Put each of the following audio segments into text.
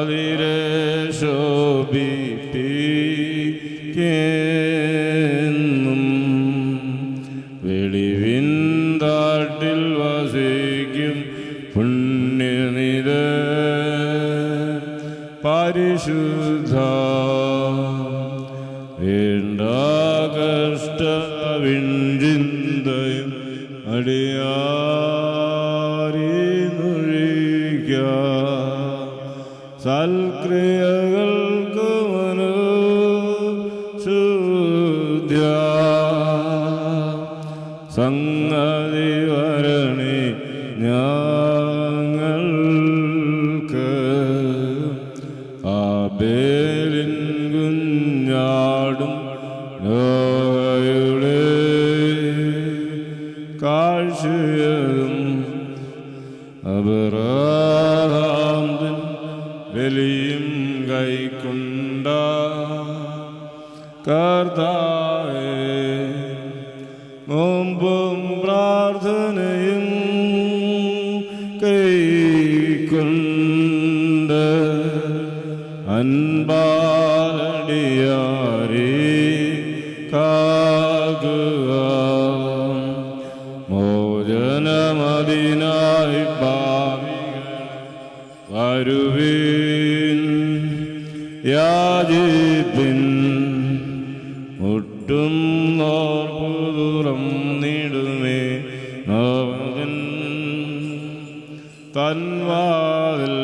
കളിരെ ശോഭിപ്പിക്കെന്നും വെളിവിൻ താട്ടിൽ വസിക്കും പുണ്യനിധ പരിശുദ്ധ വേണ്ട കഷ്ടവിഞ്ചിന്തയും അടിയാരിനൊഴിക്ക സൽക്രിയകൾക്ക് മനഃശുദ്ധ്യ സംഗതി വരണി ഞങ്ങൾക്ക് ആബേലിൻ കുഞ്ഞാടും നോഹയുടെ കാഴ്ചയും അബ്രഹാമിൻ ബലിയും കൈക്കൊണ്ട കർത്താവേ മുമ്പും പ്രാർത്ഥനയും കൈക്കൊണ്ട് അൻപാലടിയാരെ കാക്കുക മോചനമതിനായി വരുവിൻ യാചിപ്പിൻ മുട്ടും നോർപ്പുതുറം നീടുമേ നോവൻ തൻവാതിൽ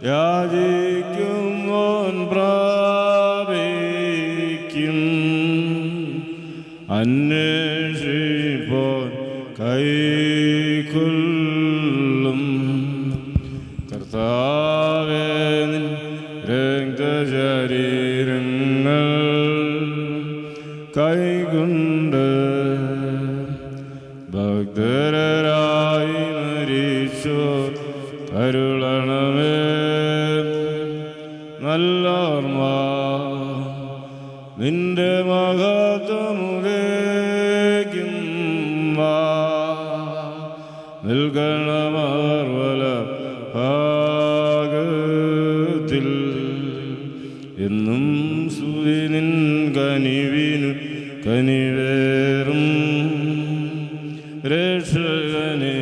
യാചിക്കും ഓൻ പ്രാപിക്കും അന്വേഷിപ്പോൻ കൈക്കൊള്ളും കർത്താവേ നിൻ രക്തശരീരങ്ങൾ കൈകൊണ്ട് ഭക്തരായി മരിച്ചോർ കരുളണമേ നല്ലോർമ്മ നിന്റെ മഹത്വമുദേക്കും നിൽക്കണമാർവല ഭാഗത്തിൽ എന്നും സൂര്യനിൻ കനിവിനു കനിവേറും രക്ഷകനെ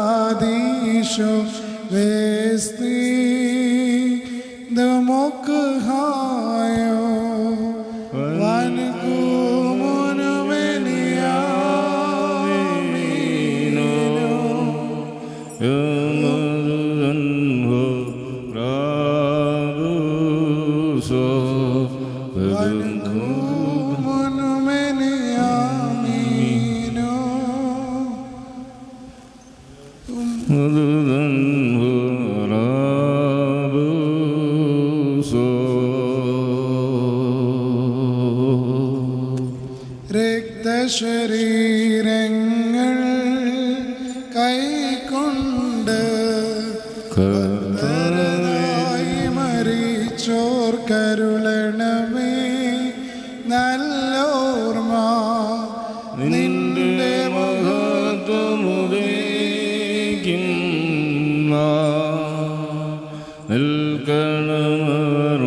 Kadisho Vesti Damok Hayo Vanku Monomenia Mino Yamadunho Rabuso Vanku രക്തശരീരങ്ങൾ കൈക്കൊണ്ട് കർത്തനായി മരിച്ചോർ കരുളണമേ നല്ലോർമ്മ നിന്റെ മഹത്വമുദയിക്കുന്ന നിൽക്കണമർ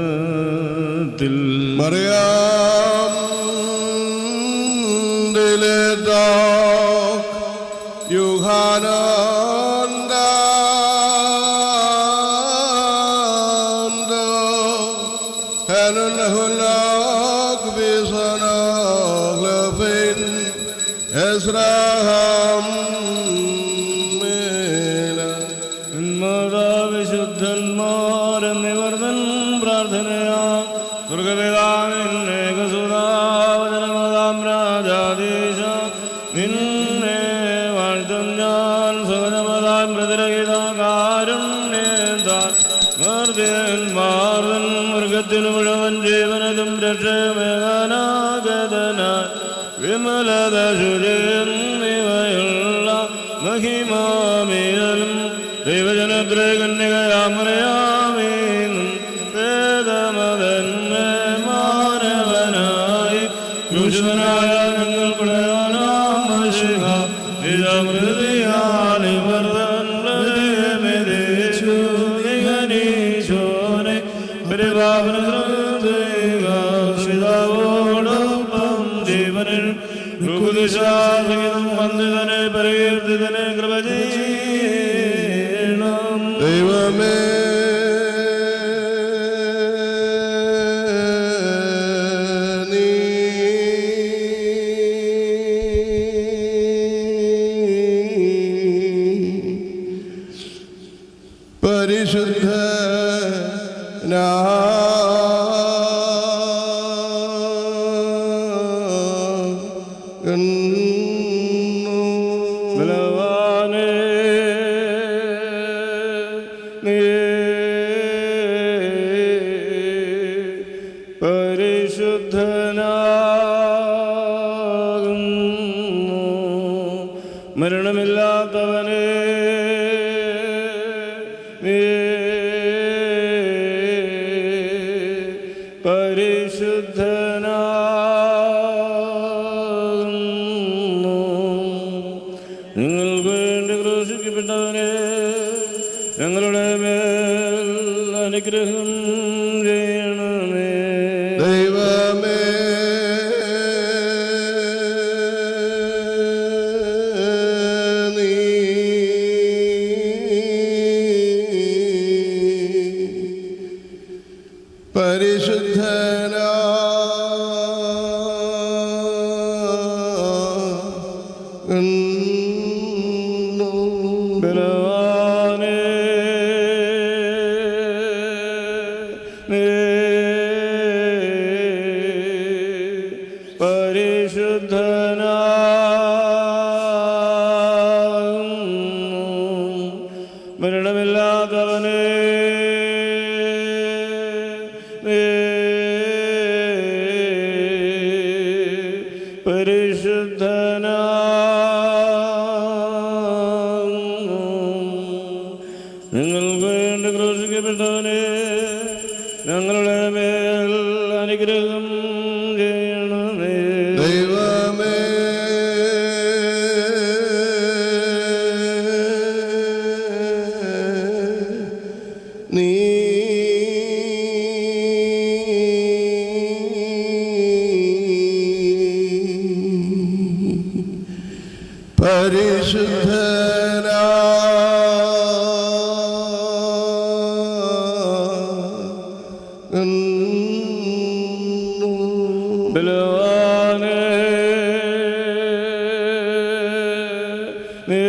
വലഭാഗത്തിൽ മറിയാം ദിലേതാ യുഹാനന്ദ ഹനലഹുലാഖ് ബിസനാഗ്ലഫിൻ എസ്രാഹം വിശുദ്ധന്മാരെന്നിവർ തൻ പ്രാർത്ഥനയാ ദുർഗപിതാവിന്നേകസുതാവചനമതാം രാജാധീശ നിന്നെ വാഴ്ത്തും ഞാൻ സുഗതമതാൻ പ്രതിരഹിതാകാരുണ്യേതാൻ മർദ്ദന്മാർവൻ മൃഗത്തിനു മുഴുവൻ ജീവനതും രക്ഷമേകാനാഗതനായി വിമലത ശുചിവയുള്ള മഹിമാമീതലും ദൈവജനത്രേ കന്യകയാമറിയാമീന്നും വേദമതന്നെ മാനവനായി ക്രൂശിതനായ ഞങ്ങൾക്കുടെ നാമശിഹ നിജമൃതിയാലിവർ തന്നേശു നിഗനീശോനെ പരിപാവനോടൊപ്പം ജീവനിൽ ൃകുദിശാസഹിതം വന്ദിതനെ പരികീർത്തിതനെ കൃപ ചെയ്യണം ദൈവമേ നീ ബലവാനേ നീ പരിശുദ്ധനാകുന്നു മരണമില്ലാത്തവനേ നീ പരിശുദ്ധനാകുന്നു നിങ്ങൾക്ക് വേണ്ടി ക്രൂശിക്കപ്പെട്ടവനെ ഞങ്ങളുടെ മേൽ അനുഗ്രഹം ചെയ്യണമേ ദൈവമേ നീ പരിശുദ്ധനാകുന്നു ബലവാനേ നീ പരിശുദ്ധനാകുന്നു മരണമില്ലാത്തവനേ നീ പരിശുദ്ധനാകുന്നു നിങ്ങൾക്ക് വേണ്ടി ക്രൂശിക്കപ്പെട്ടവനെ ഞങ്ങളുടെ മേൽ അനുഗ്രഹം ചെയ്യണമേ ദൈവമേ നീ പരിശുദ്ധനാകുന്നു ബലവാനേ നീ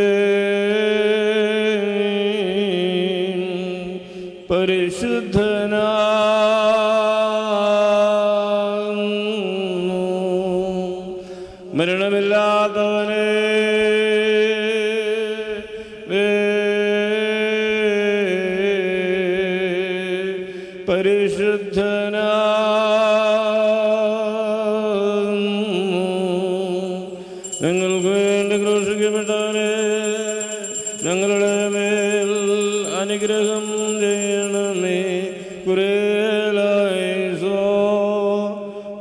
പരിശുദ്ധനാകുന്നു മരണമില്ലാത്തവനേ ഞങ്ങൾക്ക് വേണ്ടി ക്രൂശിക്കപ്പെട്ടവനെ ഞങ്ങളുടെ മേൽ അനുഗ്രഹം ചെയ്യണമേ. കുറേലായിസോ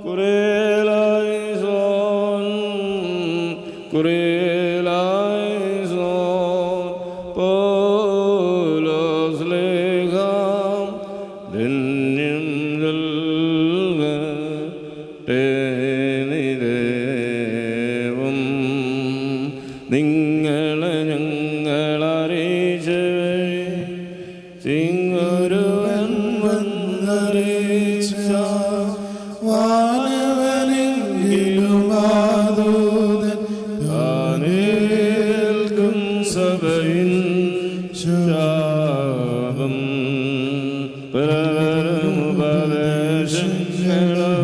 കുറേലായിസോൻ കുറേലായിസോ പോലോസ് ലേഖാം ധന്യം നിദേവം നിങ്ങളെ ഞങ്ങളറിയിച്ച സിംഗൊരുവൻ വന്നറിയിച്ച വാനവനെങ്കിലും ആദൂതൻ ആനേൽക്കും സഭയിൻ ശാപം പരമുപദേശങ്ങളോ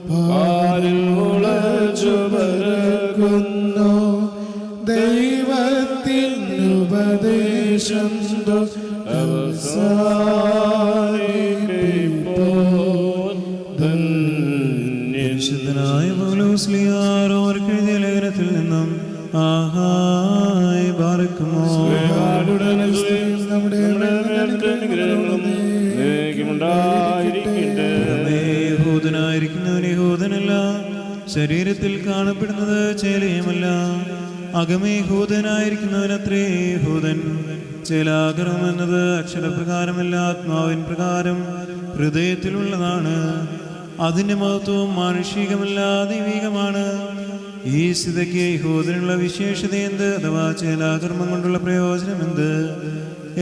പാലിൽ മുളച്ചു പരക്കുന്നു ദൈവത്തിനുപദേശം അവസാനിപ്പിപ്പോൾ ധന്യം. വിശുദ്ധനായ പൗലോസ്ലിയാർ അവർക്ക് എഴുതിയ ലേഖനത്തിൽ നിന്നും ആഹായ് ബാറക്കുമോ. യഹൂദനായിരിക്കുന്നവൻ യഹൂദനല്ല, ശരീരത്തിൽ കാണപ്പെടുന്നത് ചേലയുമല്ല. അകമേ യഹൂദനായിരിക്കുന്നവൻ അത്രേ യഹൂദൻ. ചേലാകർമ്മം എന്നത് അക്ഷരപ്രകാരമല്ല, ആത്മാവിൻ പ്രകാരം ഹൃദയത്തിലുള്ളതാണ്. അതിന്റെ മഹത്വം മാനുഷികമല്ല, ദൈവികമാണ്. ഈ സ്ഥിതിക്ക് യഹൂദനുള്ള വിശേഷത എന്ത്? അഥവാ ചേലാകർമ്മം കൊണ്ടുള്ള പ്രയോജനം എന്ത്?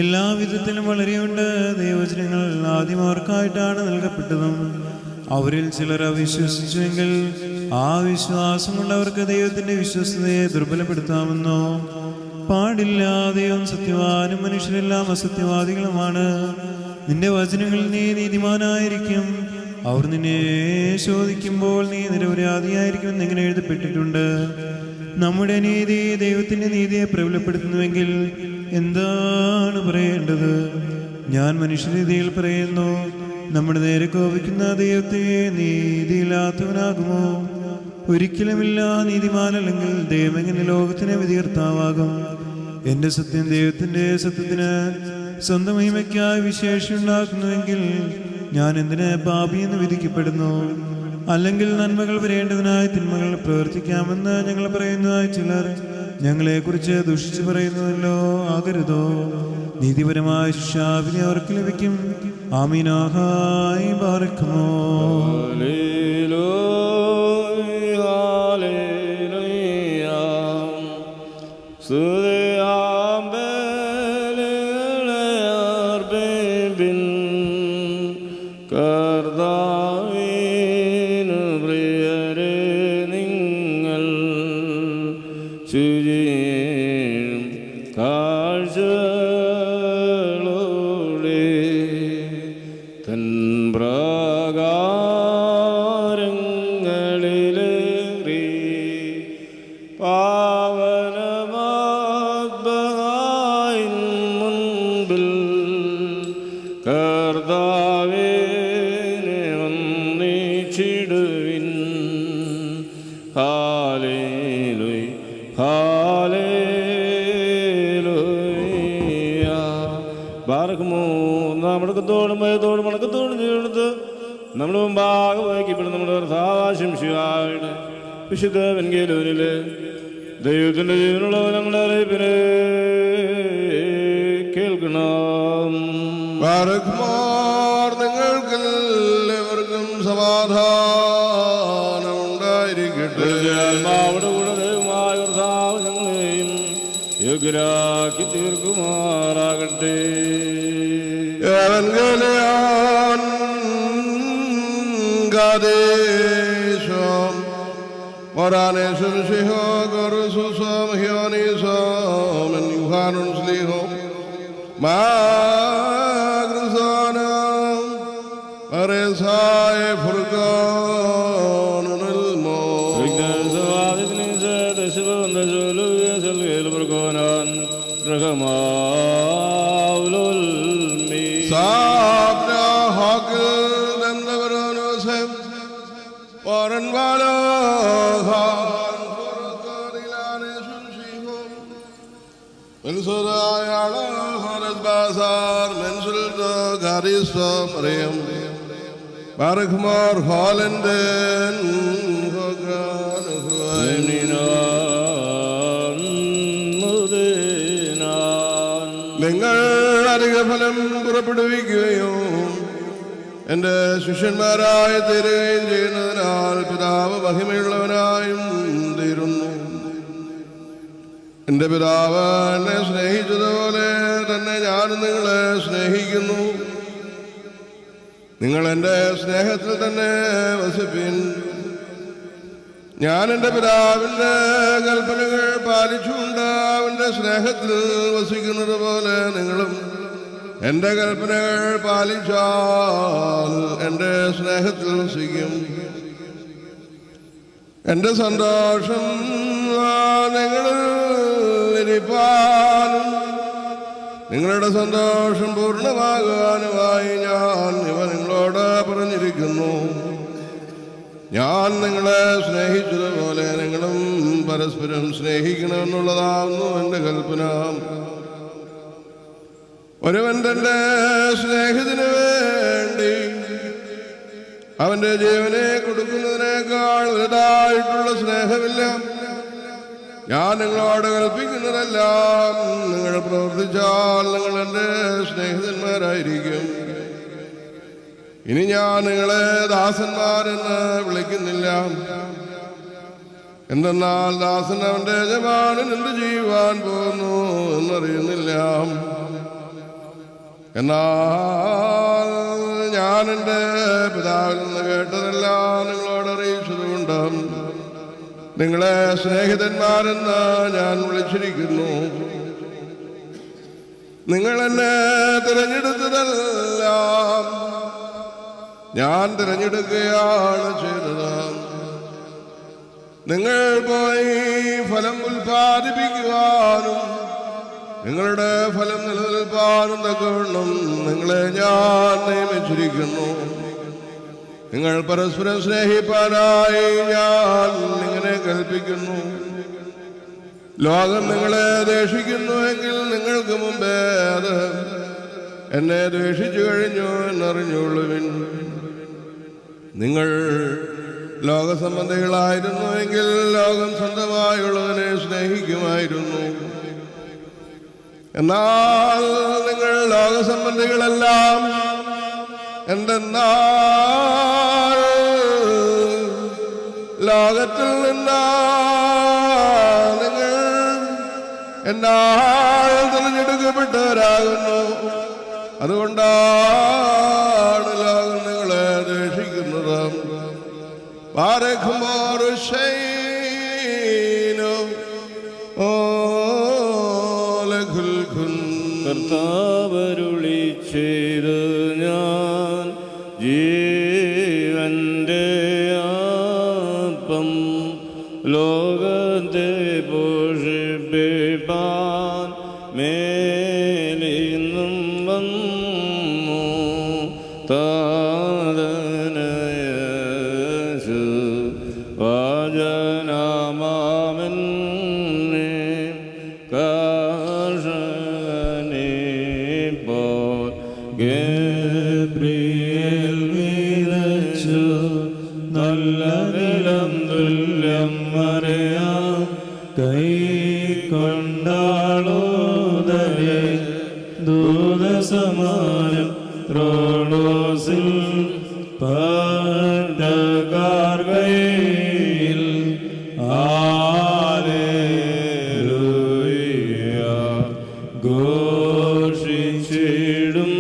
എല്ലാ വിധത്തിലും വളരെയുണ്ട്. ദൈവവചനങ്ങൾ ആദ്യം അവർക്കായിട്ടാണ് നൽകപ്പെട്ടതും അവരിൽ ചിലർ അവിശ്വസിച്ചുവെങ്കിൽ ആ വിശ്വാസം കൊണ്ട് അവർക്ക് ദൈവത്തിന്റെ വിശ്വസ്തതയെ ദുർബലപ്പെടുത്താമെന്നോ? പാടില്ല. ദൈവം സത്യവാനും മനുഷ്യരെല്ലാം അസത്യവാദികളുമാണ്. നിന്റെ വചനങ്ങളിൽ നീ നീതിമാനായിരിക്കും. അവർ നിന്നെ ശോധിക്കുമ്പോൾ നീ നിരപരാധിയായിരിക്കും എന്നിങ്ങനെ എഴുതപ്പെട്ടിട്ടുണ്ട്. നമ്മുടെ നീതി ദൈവത്തിന്റെ നീതിയെ പ്രബലപ്പെടുത്തുന്നുവെങ്കിൽ എന്താണ് പറയേണ്ടത്? ഞാൻ മനുഷ്യരീതിയിൽ പറയുന്നു, നമ്മുടെ നേരെ കോപിക്കുന്ന ദൈവത്തെ നീതിയില്ലാത്തവനാകുമോ? ഒരിക്കലുമില്ല. നീതിമാനല്ലെങ്കിൽ ദൈവം എങ്ങനെ ലോകത്തിനെ വിധികർത്താവാകും? എന്റെ സത്യം ദൈവത്തിന്റെ സത്യത്തിന് സ്വന്തം മഹിമയ്ക്കായി വിശേഷം ഉണ്ടാക്കുന്നുവെങ്കിൽ ഞാൻ എന്തിന് പാപിയെന്ന് വിധിക്കപ്പെടുന്നു? അല്ലെങ്കിൽ നന്മകൾ വരേണ്ടതിനായി തിന്മകൾ പ്രവർത്തിക്കാമെന്ന് ഞങ്ങൾ പറയുന്നതായി ചിലർ ഞങ്ങളെക്കുറിച്ച് ദുഷിച്ചു പറയുന്നതല്ലോ ആകരുതോ. നീതിപരമായ ശിക്ഷാവിധി അവർക്ക് ലഭിക്കും. ആമീനാഹായി ബാറക്കുമോ. കർത്താവിനു പ്രിയരെ നിങ്ങൾ ശുചിയും കാഴ്ചകളോടെ തൻ പ്രാകാരങ്ങളിലേറി പാവനമാത്മഹായിൻ മുൻപിൽ കർത്താവിനെ വന്ദിച്ചിടുവിൻ. Hallelujah hallelujah. ബാറക്കുമോ. നാമടക്കത്തോടും ഭയത്തോടും മടക്കത്തോടും ചേർത്ത് നമ്മുടെ മുമ്പാകെ വഹിക്കപ്പെടും നമ്മുടെ കർത്താവാശംസിയായുടെ വിശുദ്ധ വെങ്കേലൂരില് ദൈവത്തിന്റെ ജീവനുള്ളവർ ഞങ്ങളുടെ അറിയിപ്പിനെ കേൾക്കണം. ബാറക്കുമാർ, നിങ്ങൾക്കെല്ലാവർക്കും സമാധാനം ഉണ്ടായിരിക്കട്ടെ. ആത്മാവിടെ കൂടെ ദൈവമായ കർത്താവ് ഞങ്ങളെയും യോഗ്യരാക്കി തീർക്കുമാറാകട്ടെ. Evangelion Gadesham Moranesum Siho Gorususam Hionisam and Yuhanus Liho Magrusanam Aresai Furgan Ilmo Sabna Hog hakel den devronosem Oren valo han forkadilane sunshihom Mensudayala haret bazar mensulda garisam rem Barakmar halenden hogan Emninan mudinan നിങ്ങൾ അധിക ഫലം പുറപ്പെടുവിക്കുകയോ എൻ്റെ ശിഷ്യന്മാരായി തീരുകയും ചെയ്യുന്നതിനാൽ പിതാവ് മഹിമയുള്ളവനായും തീരുന്നു. എൻ്റെ പിതാവ് എന്നെ സ്നേഹിച്ചതുപോലെ തന്നെ ഞാനും നിങ്ങളെ സ്നേഹിക്കുന്നു. നിങ്ങൾ എൻ്റെ സ്നേഹത്തിൽ തന്നെ വസിപ്പിൻ. ഞാൻ എൻ്റെ പിതാവിൻ്റെ കൽപ്പനകൾ പാലിച്ചുകൊണ്ട് അവൻ്റെ സ്നേഹത്തിൽ വസിക്കുന്നത് പോലെ നിങ്ങളും എൻ്റെ കൽപ്പനകൾ പാലിച്ചാൽ എൻ്റെ സ്നേഹത്തിൽ വസിക്കും. എൻ്റെ സന്തോഷം നിങ്ങളിൽ ഇരിപ്പാനും നിങ്ങളുടെ സന്തോഷം പൂർണ്ണമാകാനുമായി ഞാൻ ഇവ നിങ്ങളോട് പറഞ്ഞിരിക്കുന്നു. ഞാൻ നിങ്ങളെ സ്നേഹിച്ചതുപോലെ നിങ്ങളും പരസ്പരം സ്നേഹിക്കണമെന്നുള്ളതാകുന്നു എൻ്റെ കൽപ്പന. ഒരുവൻ തൻ്റെ സ്നേഹിതന് വേണ്ടി അവൻ്റെ ജീവനെ കൊടുക്കുന്നതിനേക്കാൾ വലുതായിട്ടുള്ള സ്നേഹമില്ല. ഞാൻ നിങ്ങളോട് കൽപ്പിക്കുന്നതെല്ലാം നിങ്ങൾ പ്രവർത്തിച്ചാൽ നിങ്ങൾ എൻ്റെ സ്നേഹിതന്മാരായിരിക്കും. ഇനി ഞാൻ നിങ്ങളെ ദാസന്മാരെന്ന് വിളിക്കുന്നില്ല. എന്തെന്നാൽ ദാസൻ അവൻ്റെ യജമാനൻ എന്ത് ചെയ്യുവാൻ പോകുന്നു എന്നറിയുന്നില്ല. എന്നാൽ ഞാൻ എൻ്റെ പിതാവിൽ നിന്ന് കേട്ടതെല്ലാം നിങ്ങളോട് അറിയിച്ചതുകൊണ്ട് നിങ്ങളെ സ്നേഹിതന്മാരെന്ന് ഞാൻ വിളിച്ചിരിക്കുന്നു. നിങ്ങൾ എന്നെ തിരഞ്ഞെടുത്തതെല്ലാം ഞാൻ തിരഞ്ഞെടുക്കുകയാണ് ചെയ്തത്. നിങ്ങൾ പോയി ഫലം ഉൽപ്പാദിപ്പിക്കുവാനും നിങ്ങളുടെ ഫലം നിലനിൽപ്പാനും തക്കവണ്ണം നിങ്ങളെ ഞാൻ നിയമിച്ചിരിക്കുന്നു. നിങ്ങൾ പരസ്പരം സ്നേഹിപ്പാനായി ഞാൻ ഇങ്ങനെ കൽപ്പിക്കുന്നു. ലോകം നിങ്ങളെ ദ്വേഷിക്കുന്നുവെങ്കിൽ നിങ്ങൾക്ക് മുമ്പേ അത് എന്നെ ദ്വേഷിച്ചു കഴിഞ്ഞു എന്നറിഞ്ഞുകൊള്ളുവിൻ. നിങ്ങൾ ലോകസംബന്ധികളായിരുന്നുവെങ്കിൽ ലോകം സ്വന്തമായുള്ളതിനെ സ്നേഹിക്കുമായിരുന്നു. എന്നാൽ നിങ്ങൾ ലോകസംബന്ധികളെല്ലാം. എന്തെന്നാൽ ലോകത്തിൽ നിന്നാ നിങ്ങൾ എന്നാൽ തിരഞ്ഞെടുക്കപ്പെട്ടവരാകുന്നു. അതുകൊണ്ടാണ് ലോകം നിങ്ങളെ ദ്വേഷിക്കുന്നത്. കർത്താവരുളി ചെയ്ത് ഞാൻ ജീവന്റെ അപ്പം ലോകത്തെ പോഷിപ്പിപ്പാൻ മേലിന്നും വന്നു താതനയേശു വാജനാമാമെന്നെ കാർഷനിപ്പോൾ ഗബ്രിയേൽ വിതച്ചു നല്ല നിലം തുല്യം മറിയാം കൈ കൊണ്ടാളോദരെ ദൂതസമാനം ത്രോണോസിൽ പാർഗയിൽ ഹല്ലേലൂയ ഘോഷിച്ചിടും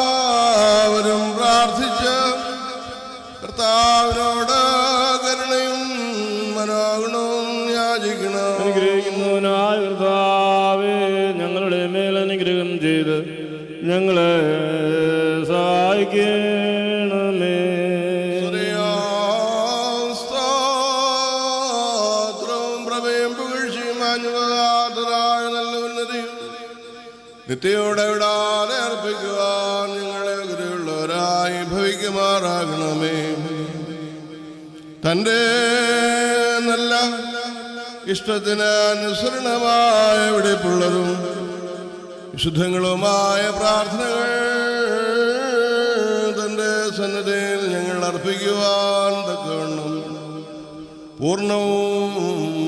നാമെല്ലാവരും പ്രാർത്ഥിച്ച് കർത്താവിനോട് കരുണയും മനോഗുണവും യാചിക്കണം. അനുഗ്രഹിക്കുന്നവനായ കർത്താവേ, ഞങ്ങളുടെ മേൽ അനുഗ്രഹം ചെയ്ത് ഞങ്ങളെ സഹായിക്കണമേ. നിത്യയോടെ വിടാതെ അർപ്പിക്കുവാൻ ഞങ്ങളെ ഗുരുവുള്ളവരായി ഭവിക്കുമാറാകണമേ. തൻ്റെ നല്ല ഇഷ്ടത്തിന് അനുസരണമായ വെടിപ്പുള്ളതും വിശുദ്ധങ്ങളുമായ പ്രാർത്ഥനകൾ തൻ്റെ സന്നദ്ധയിൽ ഞങ്ങൾ അർപ്പിക്കുവാൻ തക്കവണ്ണം പൂർണ്ണവും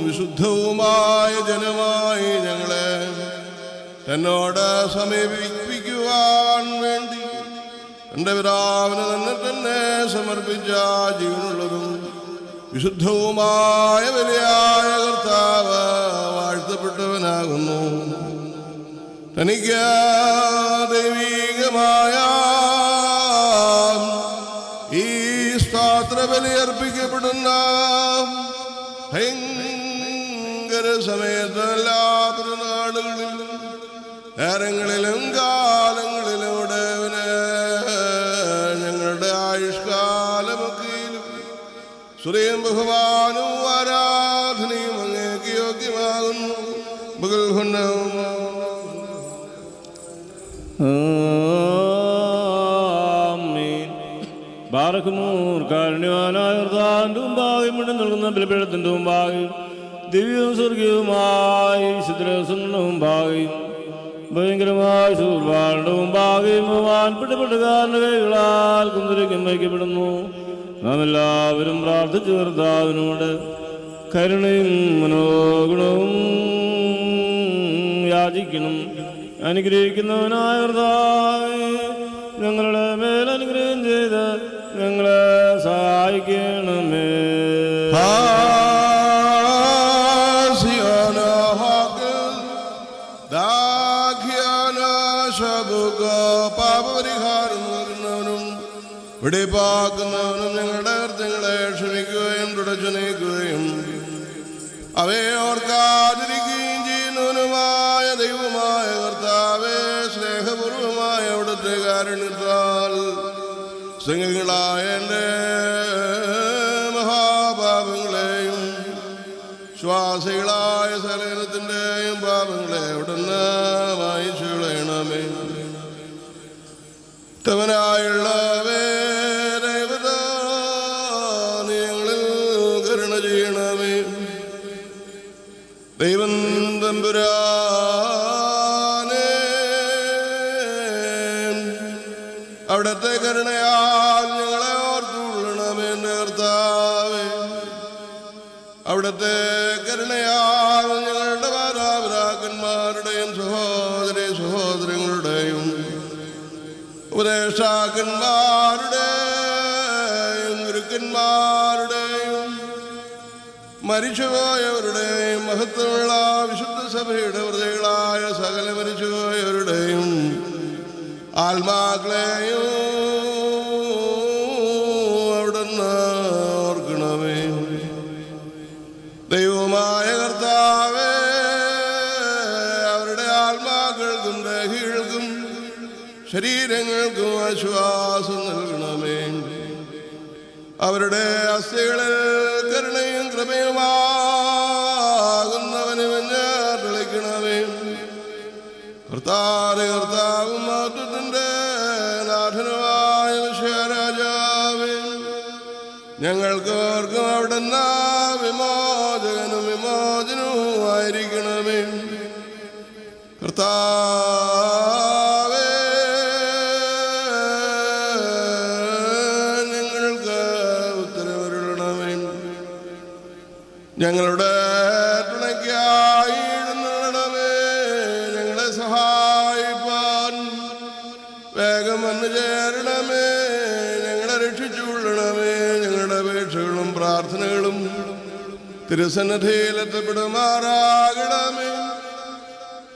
വിശുദ്ധവുമായ ജനമായി ഞങ്ങളെ തന്നോട് സമീപിക്കുവാൻ വേണ്ടി എൻ്റെ പിതാവിന് തന്നെ സമർപ്പിച്ച ജീവനുള്ളതും വിശുദ്ധവുമായ വലിയായ കർത്താവ് വാഴ്ത്തപ്പെട്ടവനാകുന്നു. തനിക്ക് ദൈവീകമായ ഈ സ്തോത്രബലി അർപ്പിക്കപ്പെടുന്ന ഭയങ്കര സമയത്ത് എല്ലാ പെരുന്നാളുകളിലും നേരങ്ങളിലും കാലങ്ങളിലും ഉടയവന് ഞങ്ങളുടെ ആയുഷ്കാലമൊക്കെയിലും സ്തുതിയും ബഹുമാനവും ആരാധനയും അങ്ങേക്ക് യോഗ്യമാകുന്നു. ബാറക്കുമൂർ കാരുണ്യവാനായ കർത്താവിന്റെ മുമ്പാകെയും മുന്നിൽ നൽകുന്ന ബലിപീഠത്തിന്റെ മുമ്പാകെയും ദിവ്യവും സ്വർഗീയവുമായി വിശുദ്ധരഹസ്യങ്ങളുടെ മുമ്പാകെയും ഭയങ്കരമായ ശൂർവാളുടെ മുമ്പാകെയും ബഹുമാനപ്പെട്ട കൈകളാൽ കുന്തിരിക്കും വയ്ക്കപ്പെടുന്നു. നാം എല്ലാവരും പ്രാർത്ഥിച്ചു കർത്താവിനോട് കരുണയും മനോഗുണവും യാചിക്കണം. അനുഗ്രഹിക്കുന്നവനായ കർത്താവേ, ഞങ്ങളുടെ മേൽ അനുഗ്രഹം ചെയ്ത് ഞങ്ങളെ സഹായിക്കണമേ. പാപപരിഹാരം നൽകുന്നവനും വെടിപ്പാക്കുന്നവനും ഞങ്ങളുടെ കൃത്യങ്ങളെ ക്ഷമിക്കുകയും തുടച്ചു നീക്കുകയും അവയെ ഓർക്കാതിരിക്കുകയും ചെയ്യുന്നവനുമായ ദൈവമായ കർത്താവേ, സ്നേഹപൂർവമായ അവിടുത്തെ കാരുണ്യത്താൽ സംഘങ്ങളായ എൻ്റെ മഹാപാപങ്ങളെയും ശ്വാസികളായ സകലത്തിൻ്റെയും പാപങ്ങളെ അവിടുന്ന് മായിച്ചു കളയണമേ. ഉത്തമനായുള്ളവേ, ഞങ്ങളിൽ കരുണ ചെയ്യണമേ. ദൈവം തമ്പുരാനേ, അവിടുത്തെ കരുണയാൽ ഞങ്ങളെ ഓർത്തുകൊള്ളണമേ. എൻ്റെ കർത്താവേ, അവിടുത്തെ കരുണയാൽ ഞങ്ങളുടെ മാതാപിതാക്കന്മാരുടെയും സഹോദരങ്ങളുടെയും ഉപദേഷ്ടാക്കന്മാരുടെയും ഗുരുക്കന്മാരുടെയും മരിച്ചുപോയവരുടെയും മഹത്വമുള്ള വിശുദ്ധ സഭയുടെ പ്രജകളായ സകല മരിച്ചുപോയവരുടെയും ആത്മാക്കളെയും അവിടുന്ന് ഓർക്കണമേ. ദൈവമായ കർത്താവേ, അവരുടെ ആത്മാക്കൾക്കും ദേഹികൾക്കും ശരീരങ്ങൾക്കും ആശ്വാസം നൽകണമേ. അവരുടെ അസ്ഥികളിൽ കരുണയും കൃപയുമാകുന്നവന് തെളിക്കണമേ. കർത്താവും മാറ്റത്തിൻ്റെ നാഥനുമായ രാജാവേ, ഞങ്ങൾക്കോർക്കും അവിടുന്ന് വിമോചകനും വിമോചനവുമായിരിക്കണമേ. കർത്താവേ, ഞങ്ങൾക്ക് ഉത്തരവരുളണമേ. ഞങ്ങളുടെ തുണയ്ക്കായി എഴുന്നള്ളണമേ. ഞങ്ങളെ സഹായിപ്പാൻ വേഗം വന്നു ചേരണമേ. ഞങ്ങളെ രക്ഷിച്ചുകൊള്ളണമേ. ഞങ്ങളുടെ അപേക്ഷകളും പ്രാർത്ഥനകളും തിരുസന്നിധിയിൽ എത്തപ്പെടുമാറാകണമേ.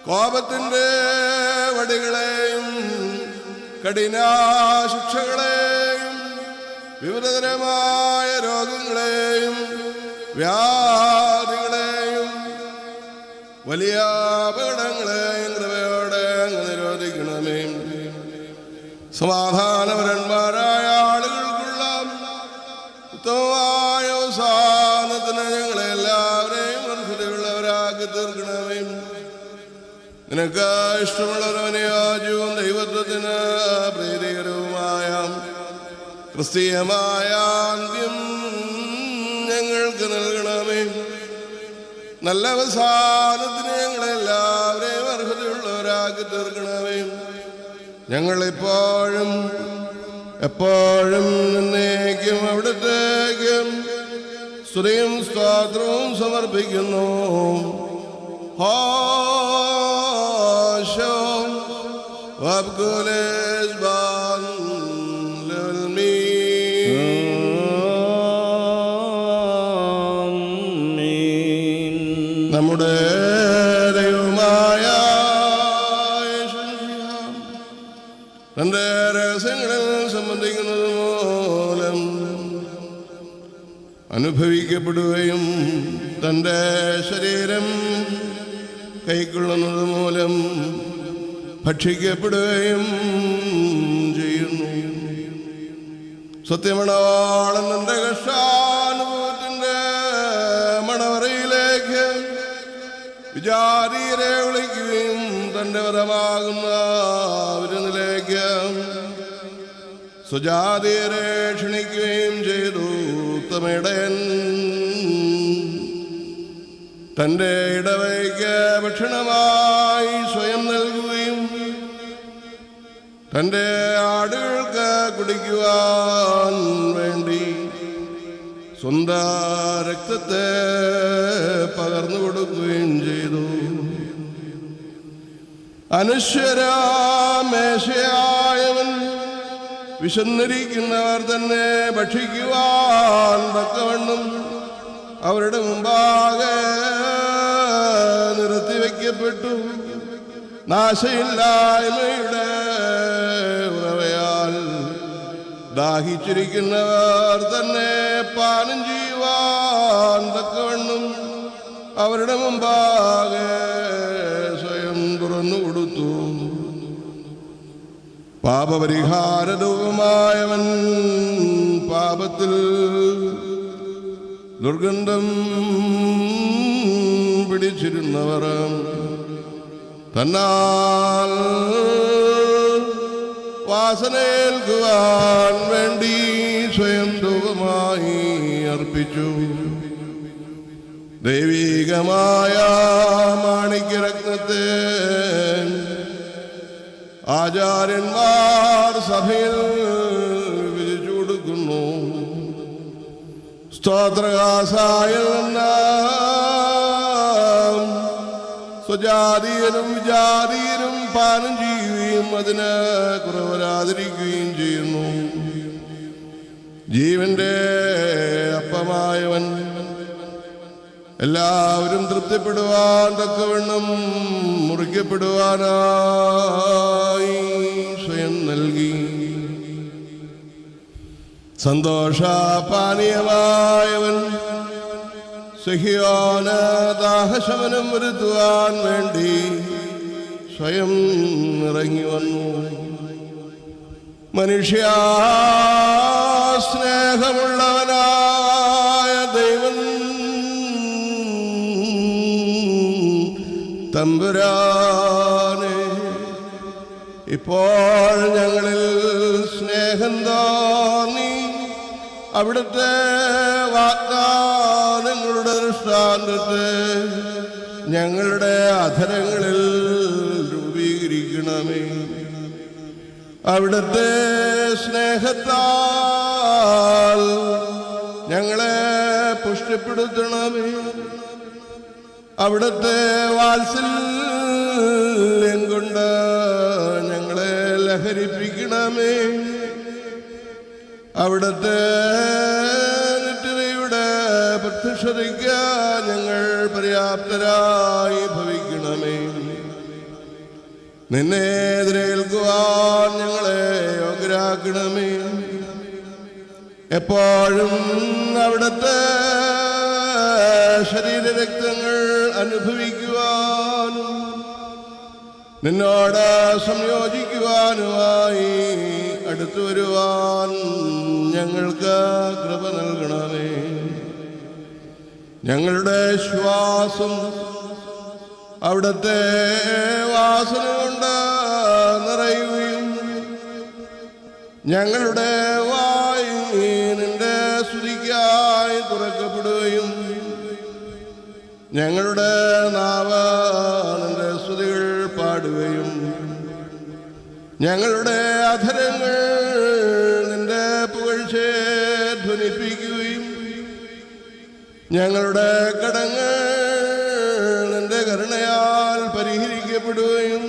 കോപത്തിൻ്റെ വടികളെയും കഠിനാശിക്ഷകളെയും വിവിധതരമായ രോഗങ്ങളെയും വ്യാധികളെയും വലിയ അപകടങ്ങളെയും കൃപയോടെ അങ്ങ് നിരോധിക്കണമേ. സമാധാനപരന്മാരായ ആളുകൾക്കുള്ള ഉത്തമമായ അവസാനത്തിന് ഞങ്ങളെല്ലാവരെയും അർഹതയുള്ളവരാക്കി തീർക്കണമേ. നിനക്ക് ഇഷ്ടമുള്ളവനെ യാജ്യവും ദൈവത്വത്തിന് പ്രീതികരവുമായ ക്രിസ്തീയമായ അന്ത്യം ഞങ്ങൾക്ക് നൽകണമേ. നല്ല അവസാനത്തിന് ഞങ്ങളെല്ലാവരെയും അർഹതയുള്ളവരാക്കി തീർക്കണമേ. ഞങ്ങളെപ്പോഴും എപ്പോഴും എന്നേക്കും അവിടുത്തേക്കും സ്തുതിയും സ്തോത്രവും സമർപ്പിക്കുന്നു. നമ്മുടെ ദൈവമായ തന്റെ രഹസ്യങ്ങളിൽ സംബന്ധിക്കുന്നത് മൂലം അനുഭവിക്കപ്പെടുകയും തൻ്റെ ശരീരം കൈക്കൊള്ളുന്നത് മൂലം ഭക്ഷിക്കപ്പെടുകയും ചെയ്യുന്നു. സത്യമണവാളൻ തൻ്റെ കഷ്ടാനുഭവത്തിൻ്റെ മണവറയിലേക്ക് വിജാതീയരെ വിളിക്കുകയും തൻ്റെ വരമാകുന്ന വിരുന്നിലേക്ക് സുജാതീയരെ ക്ഷണിക്കുകയും ചെയ്തു. ഉത്തമയിടയൻ തൻ്റെ ഇടവയ്ക്ക് ഭക്ഷണമായി സ്വയം നൽകുകയും തൻ്റെ ആടുകൾക്ക് കുടിക്കുവാൻ വേണ്ടി സ്വന്തം രക്തത്തെ പകർന്നു കൊടുക്കുകയും ചെയ്തു. അനശ്വരമേശയായവൻ വിശന്നിരിക്കുന്നവർ തന്നെ ഭക്ഷിക്കുവാൻ തക്കവണ്ണം അവരുടെ മുമ്പാകെ നിർത്തിവെക്കപ്പെട്ടു. നാശയില്ലായ്മയുടെ ഉറവയാൽ ദാഹിച്ചിരിക്കുന്നവർ തന്നെ പാനം ചെയ്യുവാൻ തക്കവണ്ണം അവരുടെ മുമ്പാകെ സ്വയം തുറന്നു കൊടുത്തു. പാപപരിഹാരരൂപമായവൻ പാപത്തിൽ ദുർഗന്ധം പിടിച്ചിരുന്നവർ തന്നാൽ വാസനയേൽക്കുവാൻ വേണ്ടി സ്വയം ധൂപമായി അർപ്പിച്ചു. ദൈവികമായ മാണിക്യരത്നത്തെ ആചാര്യന്മാർ സഭയിൽ വിധിച്ചു കൊടുക്കുന്നു. സ്തോത്രകാസായിൽ സ്വജാതീയനും വിജാതീയനും പാനം ചെയ്യുകയും അതിന് കുറവ് വരാതിരിക്കുകയും ചെയ്യുന്നു. ജീവന്റെ അപ്പമായവൻ എല്ലാവരും തൃപ്തിപ്പെടുവാൻ തക്കവണ്ണം മുറിക്കപ്പെടുവാനായി സ്വയം നൽകി. സന്തോഷപാനീയമായവൻ സിഹിയോന് ദാഹശമനം വരുത്തുവാൻ വേണ്ടി സ്വയം ഇറങ്ങി വന്നു. മനുഷ്യ സ്നേഹമുള്ളവനായ ദൈവം തമ്പുരാനെ, ഇപ്പോൾ ഞങ്ങളിൽ സ്നേഹം തോന്നി അവിടുത്തെ വാഗ്ദാനങ്ങളുടെ ദൃഷ്ടാന്തത്തെ ഞങ്ങളുടെ അധരങ്ങളിൽ രൂപീകരിക്കണമേ. അവിടുത്തെ സ്നേഹത്താൽ ഞങ്ങളെ പുഷ്ടിപ്പെടുത്തണമേ. അവിടുത്തെ വാത്സല്യം കൊണ്ട് ഞങ്ങളെ ലഹരിപ്പിക്കണമേ. അവിടുത്തെ നിത്യതയുടെ പ്രത്യക്ഷതയ്ക്ക് ഞങ്ങൾ പര്യാപ്തരായി ഭവിക്കണമേ. നിന്നെ എതിരേൽക്കുവാൻ ഞങ്ങളെ യോഗ്യരാക്കണമേ. എപ്പോഴും അവിടുത്തെ ശരീരരക്തങ്ങൾ അനുഭവിക്കുവാനും നിന്നോട് സംയോജിക്കുവാനുമായി അടുത്തു വരുവാൻ ഞങ്ങൾക്ക് കൃപ നൽകണമേ. ഞങ്ങളുടെ ശ്വാസം അവിടുത്തെ വാസന കൊണ്ട് നിറയുകയും ഞങ്ങളുടെ വായ് നിന്റെ സ്തുതിക്കായി തുറക്കപ്പെടുകയും ഞങ്ങളുടെ നാവ് നിന്റെ സ്തുതികൾ പാടുകയും ഞങ്ങളുടെ അധരങ്ങൾ നിന്റെ പുകഴ്ചയെ ധ്വനിപ്പിക്കുകയും ഞങ്ങളുടെ കടങ്ങൾ നിന്റെ കരുണയാൽ പരിഹരിക്കപ്പെടുകയും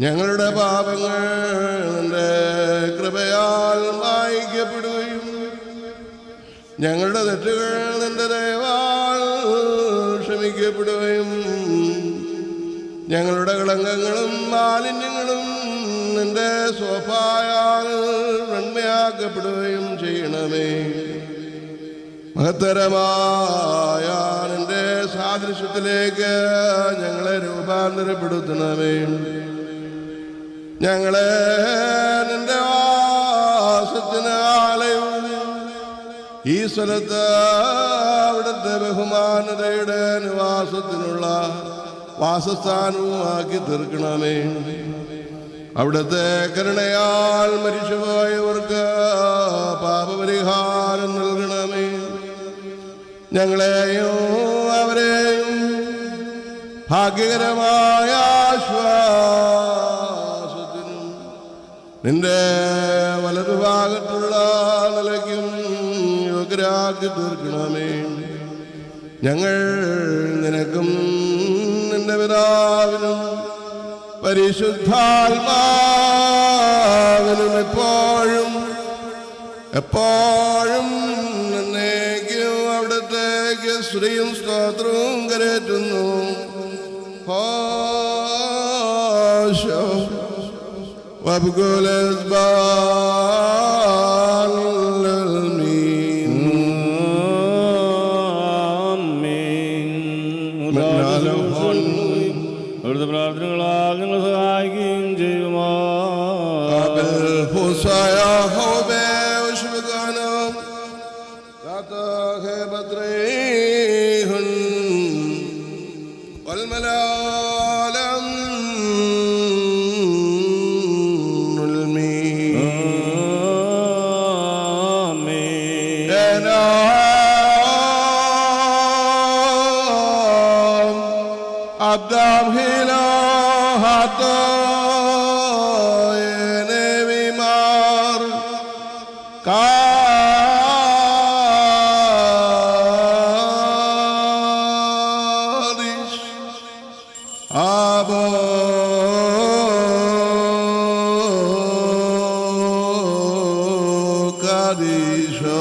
ഞങ്ങളുടെ പാപങ്ങൾ നിന്റെ കൃപയാൽ മായിക്കപ്പെടുകയും ഞങ്ങളുടെ തെറ്റുകൾ നിന്റെ ദയവാൽ ക്ഷമിക്കപ്പെടുകയും ഞങ്ങളുടെ കളങ്കങ്ങളും മാലിന്യങ്ങളും നിന്റെ സ്വഭായാൽ നന്മയാക്കപ്പെടുകയും ചെയ്യണമേ. മഹത്തരമായ നിന്റെ സാദൃശ്യത്തിലേക്ക് ഞങ്ങളെ രൂപാന്തരപ്പെടുത്തണമേ. ഞങ്ങളെ നിന്റെ വാസത്തിന് ആലയവും ഈ സ്ഥലത്ത് അവിടുത്തെ ബഹുമാനതയുടെ നിവാസത്തിനുള്ള വാസസ്ഥാനവുമാക്കി തീർക്കണമേ. അവിടുത്തെ കരുണയാൽ മരിച്ചുപോയവർക്ക് പാപപരിഹാരം നൽകണമേ. ഞങ്ങളെയും അവരെയും ഭാഗ്യകരമായ ആശ്വാസത്തിനും നിന്റെ വലതുഭാഗത്തുള്ള നിലയ്ക്കും യോഗ്യരാക്കി തീർക്കണമേ. ഞങ്ങൾ നിനക്കും നിന്റെ പിതാവിനും പരിശുദ്ധാത്മാവിനും എപ്പോഴും എന്നേക്കും അവിടത്തേക്ക് സ്തുതിയും സ്തോത്രവും കരേറ്റുന്നു. അവിടുത്തെ പ്രാർത്ഥനകളാൽ നിങ്ങൾ സഹായിക്കുകയും ചെയ്യുമോ. Adam hila hato ene vimar kadish abo kadisho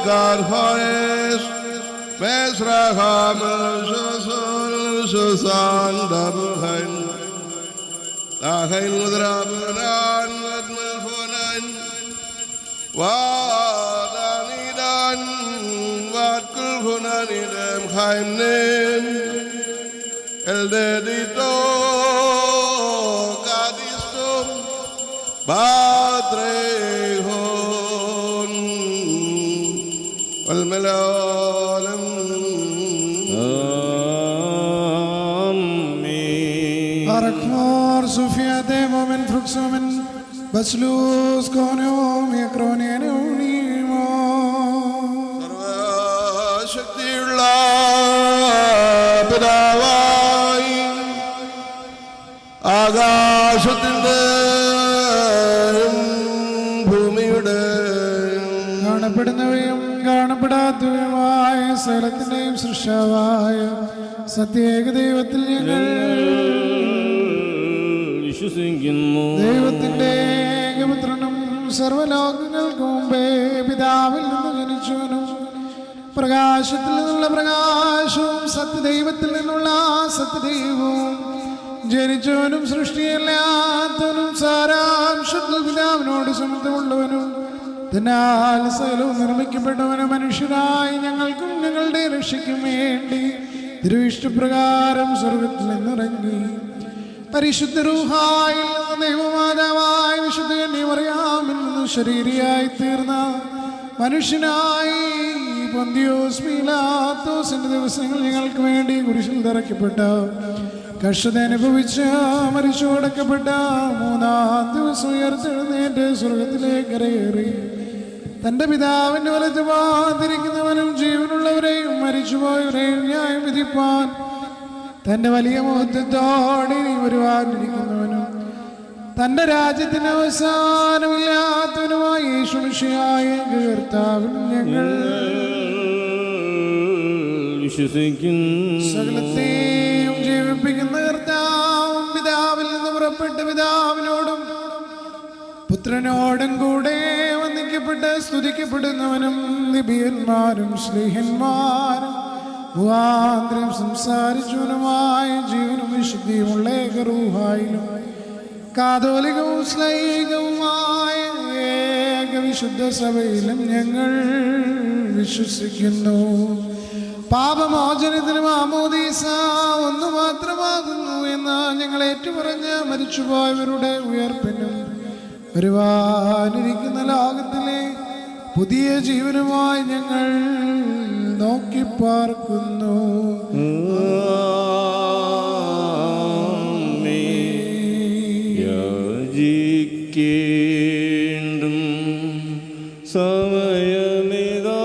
God has Mesraham Susan Dabuhain Dahain Mudraburan Wadmalfonan Wadanidan Wadkulfunanidam Haimnim Eldedito Kadistum Badrehon والملالم آمين أركمور سوفيا ديمو من فركسو من بسلوس كونيوم يكرونينونيمو സർവശക്തിയുള്ള പിതാവായി ആകാശത്തിൻ്റെ ഭൂമിയുടെ കാണപ്പെടുന്നവയും കാണപ്പെടാത്തവയുമായ സകലത്തിന്റെയും സൃഷ്ടാവായ സത്യേക ദൈവത്തിൽ ഞങ്ങൾ വിശ്വസിക്കുന്നു. ദൈവത്തിന്റെ ഏകപുത്രനും സർവ്വലോകങ്ങൾക്കും മുമ്പേ പിതാവിൽ നിന്ന് ജനിച്ചവനും പ്രകാശത്തിൽ നിന്നുള്ള പ്രകാശവും സത്യദൈവത്തിൽ നിന്നുള്ള സത്യദൈവവും ജനിച്ചവനും സൃഷ്ടിയല്ലാത്തവനും സാരാംശത്തിൽ പിതാവിനോട് സമത്വമുള്ളവനും അതിനാൽ സകലവും നിർമ്മിക്കപ്പെട്ടവനും മനുഷ്യരായി ഞങ്ങൾക്കും ഞങ്ങളുടെ രക്ഷയ്ക്കും വേണ്ടി തിരുവിഷ്ടപ്രകാരം സ്വർഗത്തിൽ നിന്നിറങ്ങി പരിശുദ്ധ റൂഹായിൽ ദൈവമാതാവായ വിശുദ്ധ മറിയാമിൽ നിന്ന് ശരീരിയായി തീർന്ന മനുഷ്യനായി പൊന്തിയോസ് പീലാത്തോസിന്റെ ദിവസങ്ങൾ ഞങ്ങൾക്ക് വേണ്ടി കുരിശിൽ തറയ്ക്കപ്പെട്ട കഷ്ടത അനുഭവിച്ച് മരിച്ചോടക്കപ്പെട്ട മൂന്നാം ദിവസം ഉയർത്തെഴുന്നേറ്റ് സ്വർഗത്തിലേക്ക് കരയേറി തന്റെ പിതാവിന്റെ വലത്ത് ഭാഗത്തിരിക്കുന്നവനും ജീവനുള്ളവരെയും മരിച്ചുപോയവരെയും ന്യായം വിധിപ്പാൻ തന്റെ വലിയ മഹത്വത്തോടെ വരുവാനിരിക്കുന്നവനും തന്റെ രാജ്യത്തിന് അവസാനമില്ലാത്തവനുമായ യേശുമിശിഹായ കർത്താവിൽ ഞങ്ങൾ വിശ്വസിക്കുന്നു. സകലത്തെയും ജീവിപ്പിക്കുന്ന കർത്താവും പിതാവിൽ നിന്ന് പുറപ്പെട്ട പിതാവിനോടും പുത്രനോടും കൂടെ വന്ദിക്കപ്പെട്ട് സ്തുതിക്കപ്പെടുന്നവനും നിബിയന്മാരും സ്ലീഹന്മാരും മുഖാന്തരം സംസാരിച്ചവനുമായ ജീവനും വിശുദ്ധിയുമുള്ള ഏകറൂഹായിലും കാതോലികവും ശ്ലൈകവുമായ ഏകവിശുദ്ധ സഭയിലും ഞങ്ങൾ വിശ്വസിക്കുന്നു. പാപമോചനത്തിനും ആമോദീസ ഒന്നു മാത്രമാകുന്നു എന്ന് ഞങ്ങൾ ഏറ്റുപറഞ്ഞ് മരിച്ചുപോയവരുടെ ഉയർപ്പിനും വരുവാനിരിക്കുന്ന ലോകത്തിലെ പുതിയ ജീവനുമായി ഞങ്ങൾ നോക്കി പാർക്കുന്നു. യാചിക്കേണ്ടും സമയമിതാ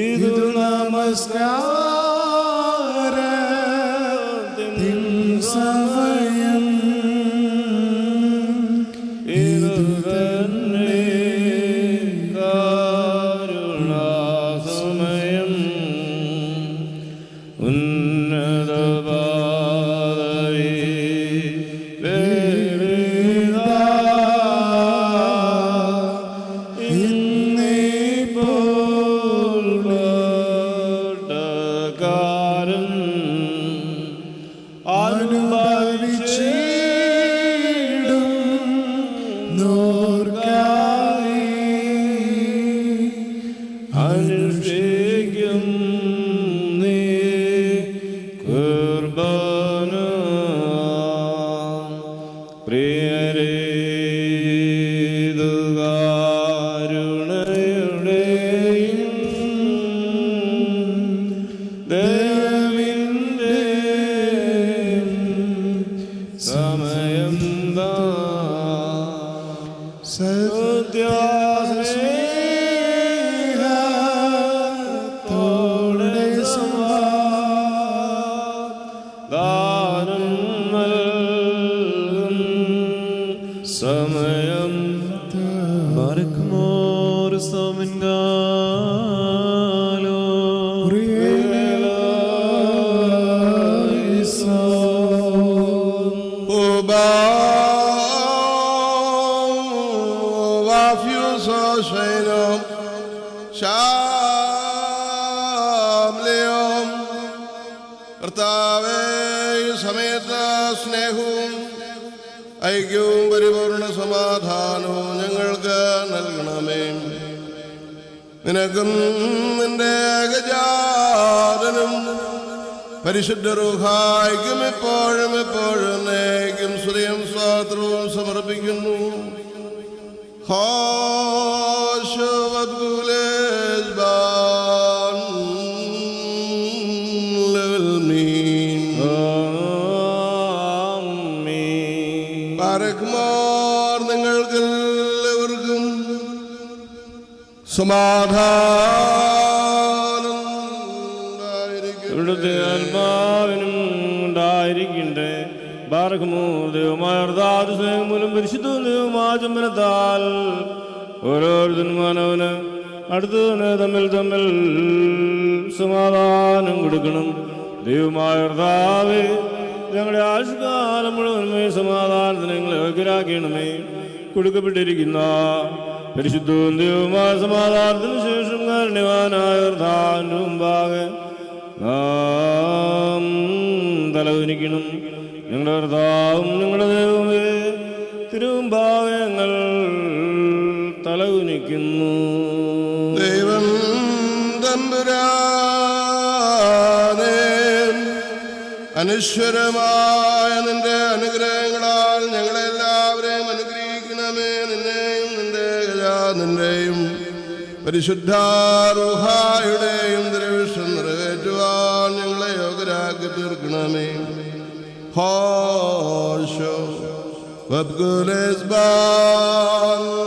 ഇതു നമസ്കാരത്തിൻ സമയം ഇതു തന്നെ കരുണാസമയം ഉന്നത അനുഷ്ഠിക്കും നീ കുർബാന പ്രിയരേതുകാരുണയുടെയും ദേവിന്റെയും സമയം താ സത്യാസ്നേഹത്തോടെ ദാനം നൽകും സമയം Barkmor Somengalo കർത്താവേ, ഈ സമയത്ത് സ്നേഹവും ഐക്യവും പരിപൂർണ സമാധാനവും ഞങ്ങൾക്ക് നൽകണമേ. നിനക്കും നിന്റെ ഏകജാതനും പരിശുദ്ധ റൂഹായിക്കും എപ്പോഴും എന്നേക്കും സ്തുതിയും സ്തോത്രവും സമർപ്പിക്കുന്നു. നിങ്ങൾക്കെല്ലാവർക്കും സമാധാനം ഇവിടുത്തെ ആത്മാവിനും ഉണ്ടായിരിക്കട്ടെ. ബാറക്കുമോ ദൈവമായ സ്നേഹം മൂലം പരിശുദ്ധ ദൈവമായ ചുംബനത്താൽ ഓരോരുത്തരും മാനവന് അടുത്തതിന് തമ്മിൽ തമ്മിൽ സമാധാനം കൊടുക്കണം. ദൈവമായ കർത്താവേ, ഞങ്ങളുടെ ആയുഷ്കാലം മുഴുവൻ സമാധാനത്തിന് ഞങ്ങളെ യോഗ്യരാക്കണമേ. കൊടുക്കപ്പെട്ടിരിക്കുന്ന പരിശുദ്ധവും ദൈവമായ സമാധാനത്തിന് ശേഷം കാരുണ്യവാനായ കർത്താവിന്റെ മുമ്പാകെ നാം തലകുനിക്കണം. ഞങ്ങളുടെ കർത്താവും ഞങ്ങളുടെ ദൈവമേ, തിരുമുമ്പാകെ ഞങ്ങൾ തലകുനിക്കുന്നു. ദൈവം തമ്പുരാനേ, അനശ്വരമായ നിന്റെ അനുഗ്രഹങ്ങളാൽ ഞങ്ങളെല്ലാവരെയും അനുഗ്രഹിക്കണമേ. നിന്നെയും നിന്റെ നിന്റെയും പരിശുദ്ധ റൂഹായുടെയും ദൃശ്യം നിറവേറ്റുവാൻ ഞങ്ങളെ യോഗ്യരാക്കി തീർക്കണമേ. ഹോശോ വബ്ഗുലേസ് ബാലമീ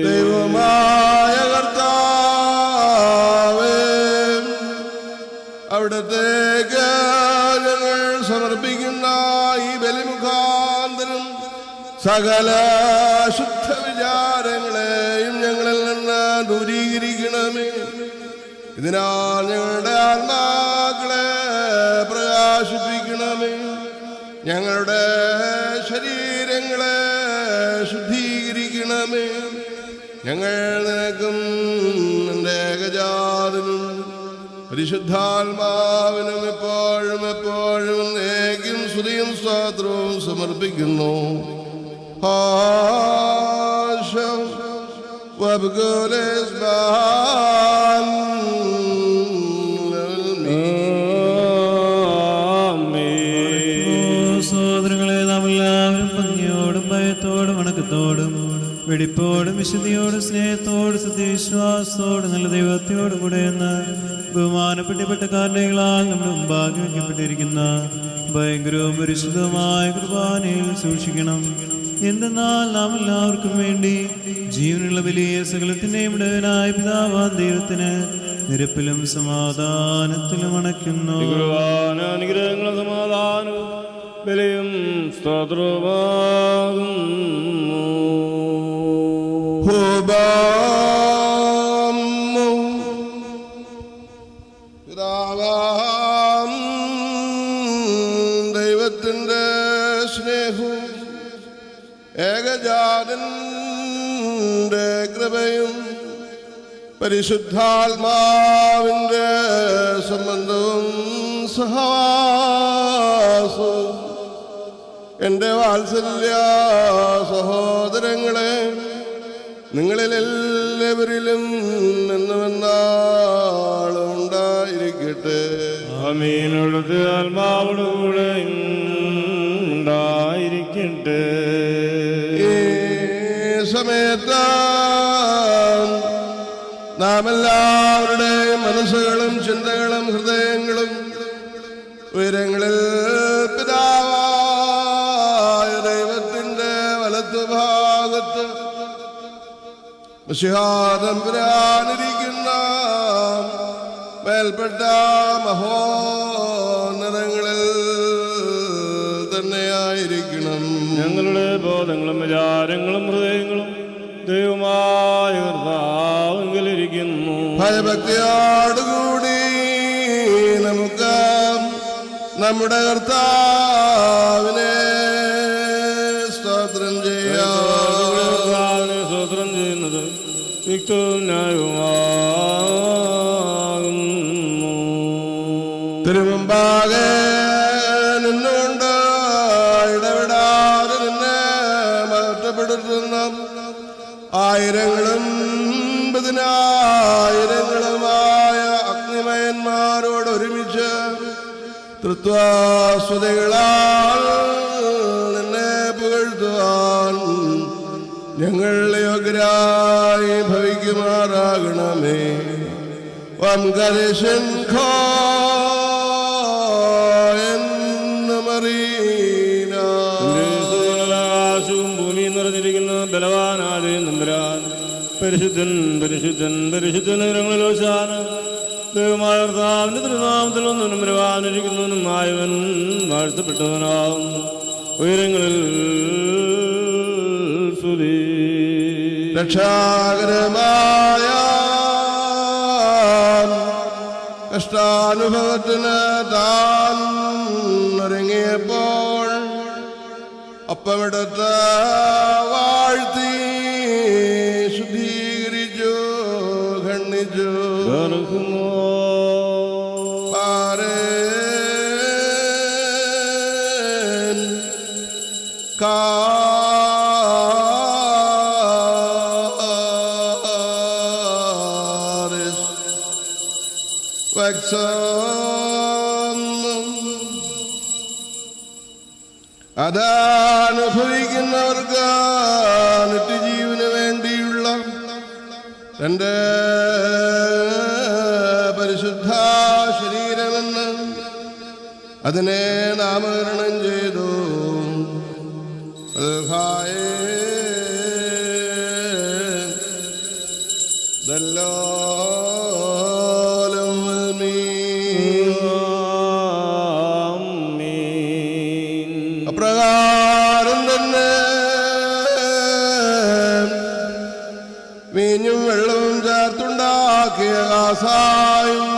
ദൈവമായ കർത്താവേ, അവിടത്തേക്ക് ഞങ്ങൾ സമർപ്പിക്കുന്ന ഈ ബലിമുഖാന്തരം സകല ശുദ്ധ വിചാരങ്ങളെയും ഞങ്ങളിൽ നിന്ന് ദൂരീകരിക്കണമേ. ഇതിനാൽ ഞങ്ങളുടെ ആത്മാക്കളെ പ്രകാശിപ്പിക്കണമേ. ഞങ്ങളുടെ ശരീരങ്ങളെ ശുദ്ധീകരിക്കണമേ. ഞങ്ങൾ നിനക്കും നിന്റെ ഏകജാതനും പരിശുദ്ധാത്മാവിനും എപ്പോഴും എപ്പോഴും എന്നേക്കും സ്തുതിയും സ്തോത്രവും സമർപ്പിക്കുന്നു. സഹോദരങ്ങളെ, നാം എല്ലാവരും ഭംഗിയോടും ഭയത്തോടും വണക്കത്തോടും വെടിപ്പോടും വിശുദ്ധിയോടും സ്നേഹത്തോടും സത്യവിശ്വാസത്തോടും നല്ല ദൈവത്തോടും കൂടെ എന്ന് ബഹുമാനപ്പെട്ടപ്പെട്ട കാരണങ്ങളാൽ നമ്മുടെ മുമ്പാകെ വയ്ക്കപ്പെട്ടിരിക്കുന്ന ഭയങ്കരവും പരിശുദ്ധവുമായ കുർബാനയിൽ സൂക്ഷിക്കണം. എന്തെന്നാൽ നാം എല്ലാവർക്കും വേണ്ടി ജീവനുള്ള വലിയ സകലത്തിൻ്റെയും ഇടവനായ പിതാവാൻ ദൈവത്തിന് നിരപ്പിലും സമാധാനത്തിലും അണയ്ക്കുന്നു. അനുഗ്രഹങ്ങളും സമാധാനവും ബലിയും സ്തോത്രവുമാകുന്നു. പിതാവാം ദൈവത്തിൻ്റെ സ്നേഹവും ഏകജാതന്റെ കൃപയും പരിശുദ്ധാത്മാവിൻ്റെ സംബന്ധവും സഹവാസവും എൻ്റെ വാത്സല്യ സഹോദരങ്ങളെ നിങ്ങളിലെല്ലാവരിലും എന്നുമെന്നാളും ഉണ്ടായിരിക്കട്ടെ. ആമീനോടത്തെ ആത്മാവോടുകൂടെ ഉണ്ടായിരിക്കട്ടെ. ഈ സമയത്ത് നാം എല്ലാവരുടെയും മനസ്സുകളും ചിന്തകളും ഹൃദയങ്ങളും ഉയരങ്ങളിൽ പിതാവായ ദൈവത്തിൻ്റെ വലത്തുഭാഗത്ത് തമ്പുരാനിരിക്കുന്ന മേൽപ്പെട്ട മഹോന്നതങ്ങളിൽ തന്നെയായിരിക്കണം. ഞങ്ങളുടെ ബോധങ്ങളും വിചാരങ്ങളും ഹൃദയങ്ങളും ദൈവമായ കർത്താവിലിരിക്കുന്നു. ഭയഭക്തിയോടുകൂടി നമുക്ക് നമ്മുടെ കർത്താവിനെ സ്തോത്രം ചെയ്യാം. സ്തോത്രം ചെയ്യുന്നത് യുക്തവും ന്യായവുമാകുന്നു. തിരുമുമ്പാകെ നിന്നുകൊണ്ട് ഇടപെടാതെ നിന്നെ മാറ്റപ്പെടുത്തുന്ന ആയിരങ്ങളും പതിനായിരങ്ങളുമായ അഗ്നിമയന്മാരോട് ഒരുമിച്ച് തൃത്വസ്തുതികളാൽ നിന്നെ പുകഴ്ത്തുവാൻ ഞങ്ങൾ യോഗ്യരായി ഭവിക്കുമാറാകണമേ. വംകരശൻ ആകാശവും ഭൂമിയും നിറഞ്ഞിരിക്കുന്ന ബലവാനായ നമ്പുരാൻ പരിശുദ്ധൻ പരിശുദ്ധൻ പരിശുദ്ധൻ ഉയരങ്ങളിലോശാന. ദൈവമായ കർത്താവിന്റെ തിരുനാമത്തിൽ ഒന്നിനും വരുവാനിരിക്കുന്നവനും ആയവൻ വാഴ്ത്തപ്പെട്ടവനാകുന്നു. ഉയരങ്ങളിൽ സ്തുതി. രക്ഷാകരമായ കഷ്ടാനുഭവത്തിന് താൻ ഒരുങ്ങിയപ്പോൾ അപ്പമെടുത്ത് വാഴ്ത്തി ശുദ്ധീകരിച്ചു ഖണ്ഡിച്ചു. അതനുഭവിക്കുന്നവർക്ക് നിത്യജീവന് വേണ്ടിയുള്ള തൻ്റെ പരിശുദ്ധ ശരീരമെന്ന് അതിനെ നാമകരണം ചെയ്തു. അപ്രകാരം തന്നെ വീഞ്ഞും വെള്ളവും ചേർത്തുണ്ടാക്കിയ കാസായും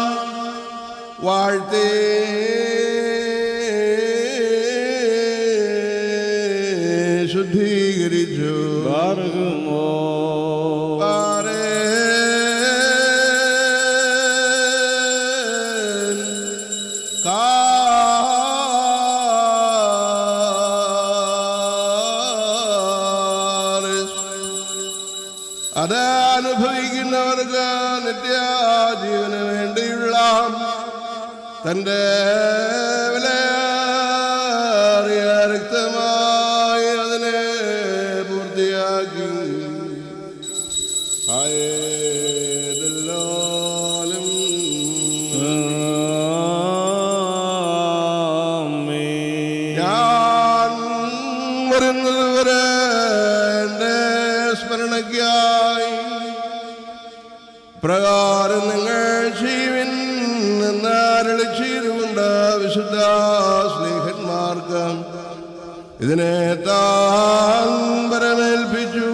വാഴ്ത്തി ശുദ്ധീകരിച്ചു. അതനുഭവിക്കുന്നവർക്ക് നിത്യജീവന് വേണ്ടിയുള്ള തൻ്റെ വിലയേറിയ രക്തമായി അതിനെ പൂർത്തിയാക്കി. ഞാൻ വരുന്നത് വരെ എൻ്റെ സ്മരണയ്ക്കായി പ്രകാരം നിങ്ങൾ ജീവൻ എന്നരുളിച്ചിരുമുണ്ട്. വിശുദ്ധ സ്നേഹന്മാർക്ക് ഇതിനെ താൻ പരമേൽപ്പിച്ചു.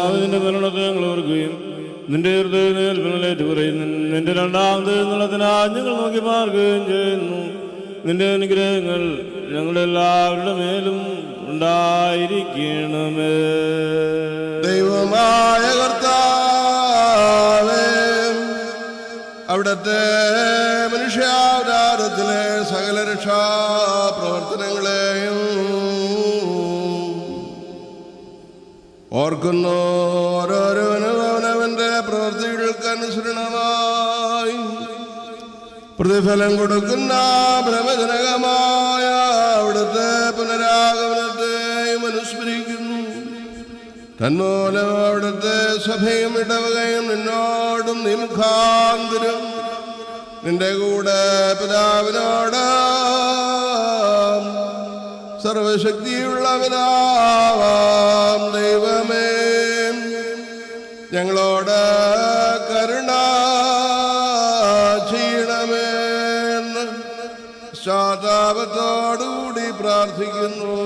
അതിന്റെ മരണത്തെ ഞങ്ങൾ ഓർക്കുകയും നിന്റെ ഹൃദയത്തിൽ പറയുന്നു. നിന്റെ രണ്ടാമത് എന്നുള്ളതിനാൽ ഞങ്ങൾ നോക്കി പാർക്കുകയും ചെയ്യുന്നു. നിന്റെ അനുഗ്രഹങ്ങൾ ഞങ്ങളുടെ എല്ലാവരുടെ മേലും ഉണ്ടായിരിക്കണമേ. ദൈവമായ കർത്താവേ, അവിടുത്തെ മനുഷ്യാവതാരത്തിലെ സകല രക്ഷാപ്രവർത്തനങ്ങളെയും ഓർക്കുന്നു. ഓരോരോനും അവനവന്റെ പ്രവൃത്തികൾക്ക് അനുസരണമായി പ്രതിഫലം കൊടുക്കുന്ന ഭ്രമജനകമായ അവിടുത്തെ പുനരാഗമനത്തെയും അനുസ്മരിക്കുന്നു. തന്മൂലം അവിടുത്തെ സഭയും ഇടവകയും നിന്നോടും നീ മുഖാന്തരം നിന്റെ കൂടെ പിതാവിനോട് സർവശക്തിയുള്ള പിതാവാം ദൈവമേ, ഞങ്ങളോട് കരുണ ചെയ്യണമെന്ന് പശ്ചാത്താപത്തോടുകൂടി പ്രാർത്ഥിക്കുന്നു.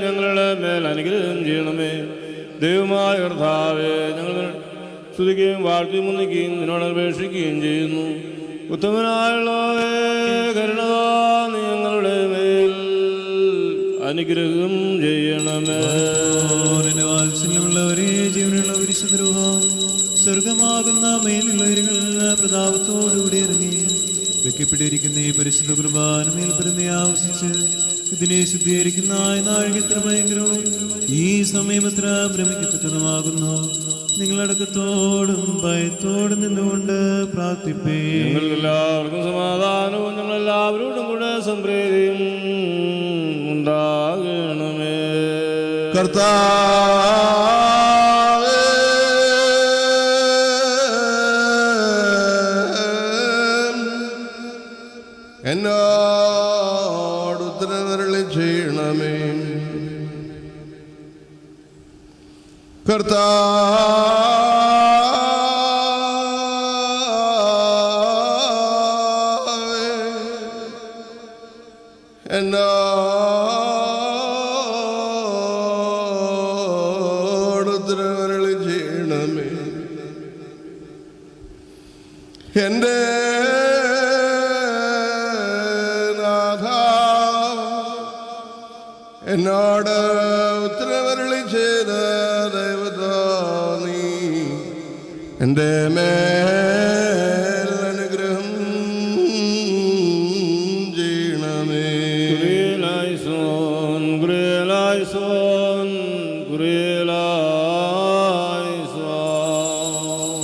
ഞങ്ങളുടെ മേൽ അനുഗ്രഹം ചെയ്യണമേ. ദൈവമായ കർത്താവേ, ഞങ്ങൾ സ്തുതിക്കുകയും വാഴ്ത്തി മുന്നിക്കുകയും നിന്നോട് അപേക്ഷിക്കുകയും ചെയ്യുന്നു. ഉത്തമനായുള്ളവേ, കരുണ ഞങ്ങളുടെ മേൽ അനുഗ്രഹം ചെയ്യണമേ. വാത്സല്യമുള്ളവരെ, ജീവനുള്ള വിശുദ്ധരൂഹം സ്വർഗമാകുന്ന മേലുള്ളവരുകൾ പ്രതാപത്തോടുകൂടി ഇറങ്ങി വെക്കപ്പെട്ടിരിക്കുന്ന ഈ പരിശുദ്ധ കുർബാന മേൽപ്പുറമേ ആവസിച്ച് ഇതിനെ ശുദ്ധീകരിക്കുന്ന നാഴികത്ര ഭയങ്കരവും ഈ സമയം എത്ര ഭ്രമിക്കത്തക്കതുമാകുന്നു. നിങ്ങളടക്കത്തോടും ഭയത്തോടും നിന്നുകൊണ്ട് പ്രാർത്ഥിപ്പേ. ഞങ്ങൾക്കെല്ലാവർക്കും സമാധാനവും ഞങ്ങളെല്ലാവരോടും കൂടെ സംപ്രീതിയും ഉണ്ടാകണമേ. കർത്താവേ, എന്നോട് ഉത്തരമരുളി ചെയ്യണമേ. കർത്താവേ, എന്നോട് ഉത്തരവരുളി ചെയ്യണമേ. എൻ്റെ നാഥാ, എന്നോട് ഉത്തരവരുളി ചെയ്ത ദൈവത്തോ നീ എൻ്റെ മേൽ അനുഗ്രഹം ചെയ്യണമേ. കുരിയലായിസോൻ, കുരിയലായിസോൻ, കുരിയലായിസോൻ.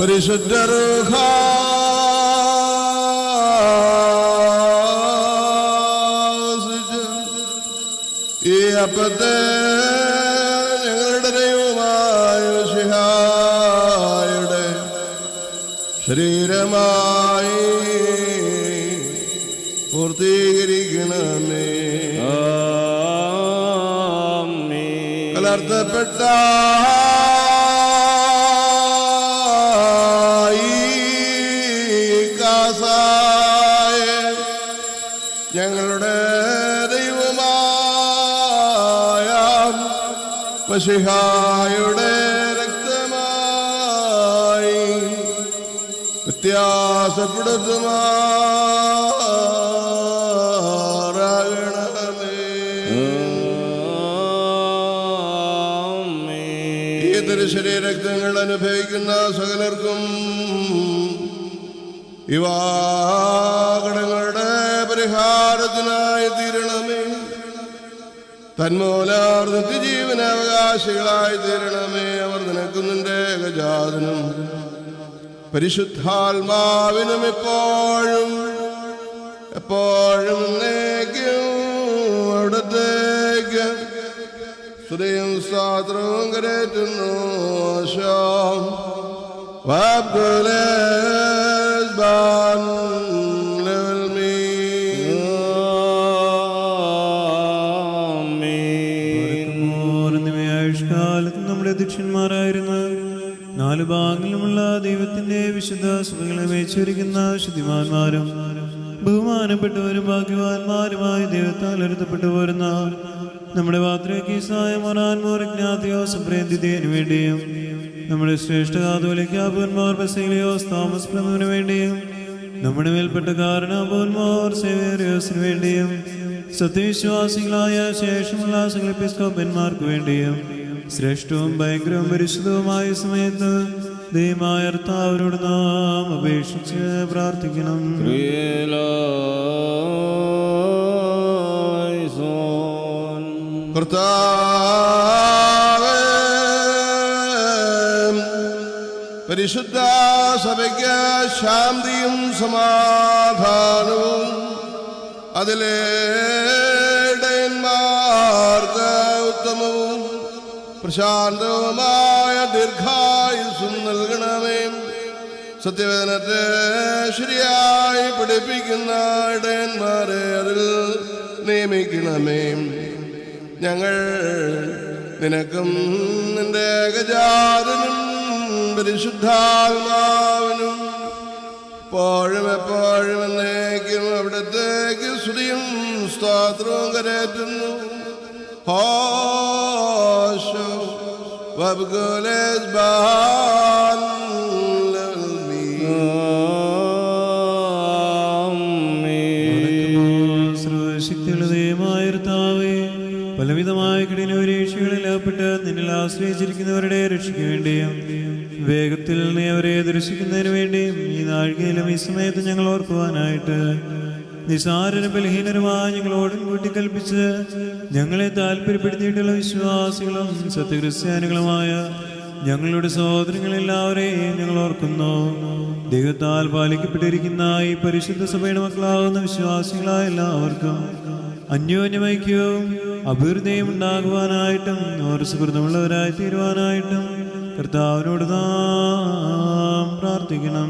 പരിശുദ്ധ റൂഹ ഈ അപ്പത്തെ ഞങ്ങളുടെ ദൈവമായ മിശിഹായുടെ ശരീരമായി പൂർത്തീകരിക്കണമേ. ആമേൻ. കലർത്തപ്പെട്ട ഈ കാസായ ഞങ്ങളുടെ ദൈവമായ മിശിഹായുടെ രക്തമായി വ്യത്യാസപ്പെടുത്തുമാറാകണമേ. ഈ തിരുശരീരക്തങ്ങൾ അനുഭവിക്കുന്ന സകലർക്കും കടങ്ങളുടെ പരിഹാരത്തിനായി തീരണമേ. തന്മൂലം നിത്യജീവനാവകാശികളായി തീരണമേ. അവർ നിനക്കും നിന്റെ ഏകജാതനും പരിശുദ്ധാത്മാവിനും എപ്പോഴും എപ്പോഴും എന്നേക്കും അവിടത്തേക്ക് സ്തുതിയും സ്തോത്രവും കരേറ്റുന്നു. Sham വാബ്കുലേസ് ban level me. ആയുഷ്കാലത്ത് നമ്മുടെ അധ്യക്ഷന്മാരായിരുന്ന 4 ഭാഗങ്ങളിലുമുള്ള ദൈവത്തിന്റെ വിശുദ്ധ സഭകളെ മേച്ചൊരിക്കുന്ന ശുദ്ധിമാന്മാരും ബഹുമാനപ്പെട്ടവരും ഭാഗ്യവാന്മാരുമായി ദൈവത്താൽ ഉയർത്തപ്പെട്ടു പോരുന്ന നമ്മുടെ വാത്രകീസായ മൊറാൻമോർ ഇഗ്നാത്തിയോസ് പ്രേന്തിദേനു വേണ്ടിയും നമ്മുടെ ശ്രേഷ്ഠ കാതോലിക്കാപൂന്മാർ ബസേലിയോസ് തോമസ് പ്രഭുവിന് വേണ്ടിയും നമ്മുടെ മേൽപ്പെട്ട കാരണാപൂന്മാർ സേവേറിയോസിന് വേണ്ടിയും സത്യവിശ്വാസികളായ ശേഷമുള്ള സകല എപ്പിസ്കോപ്പന്മാർക്ക് വേണ്ടിയും ശ്രേഷ്ഠവും ഭയങ്കരവും പരിശുദ്ധവുമായ സമയത്ത് ദൈവമായ കർത്താവിനോട് നാം അപേക്ഷിച്ച് പ്രാർത്ഥിക്കണം. കർത്താവേ, പരിശുദ്ധ സഭയ്ക്ക് ശാന്തിയും സമാധാനവും അതിലേടയന്മാർക്ക് ഉത്തമവും പ്രശാന്തവുമായ ദീർഘായുസ്സും നൽകണമേ. സത്യവേദനത്തെ ശരിയായി പഠിപ്പിക്കുന്ന ഇടയന്മാരെ അതിൽ നിയമിക്കണമേ. ഞങ്ങൾ നിനക്കും നിന്റെ ഏകജാതനും പരിശുദ്ധാത്മാവിനും എപ്പോഴും എപ്പോഴും എന്നേക്കും അവിടത്തേക്ക് സ്തുതിയും സ്തോത്രവും കരേറ്റുന്നു. ഹോശോ വബ്കുലേസ് ബാൻ ലെവൽ മീ. സർവശക്തിയുള്ള ദൈവമായ കർത്താവേ, പലവിധമായ കഠിന പരീക്ഷകളിൽ അകപ്പെട്ട് നിന്നിൽ ആശ്രയിച്ചിരിക്കുന്നവരുടെ രക്ഷയ്ക്ക് വേണ്ടിയും വേഗത്തിൽ നീ അവരെ ദർശിക്കുന്നതിന് വേണ്ടിയും ഈ നാഴികയിലും ഈ സമയത്ത് ഞങ്ങൾ ഓർക്കുവാനായിട്ട് നിസാരനും ബലഹീനരുമായ ഞങ്ങളോടും കൂട്ടിക്കൽപ്പിച്ച് ഞങ്ങളെ താല്പര്യപ്പെടുത്തിയിട്ടുള്ള വിശ്വാസികളും സത്യക്രിസ്ത്യാനികളുമായ ഞങ്ങളുടെ സഹോദരങ്ങളെല്ലാവരെയും ഞങ്ങൾ ഓർക്കുന്നു. ദൈവത്താൽ പാലിക്കപ്പെട്ടിരിക്കുന്ന ഈ പരിശുദ്ധ സഭയുടെ മക്കളാകുന്ന വിശ്വാസികളായ എല്ലാവർക്കും അന്യോന്യമൈക്യവും അഭിവൃദ്ധിയും ഉണ്ടാകുവാനായിട്ടും അവർ സുഹൃത്തുമുള്ളവരായി തീരുവാനായിട്ടും കർത്താവിനോട് നാം പ്രാർത്ഥിക്കണം.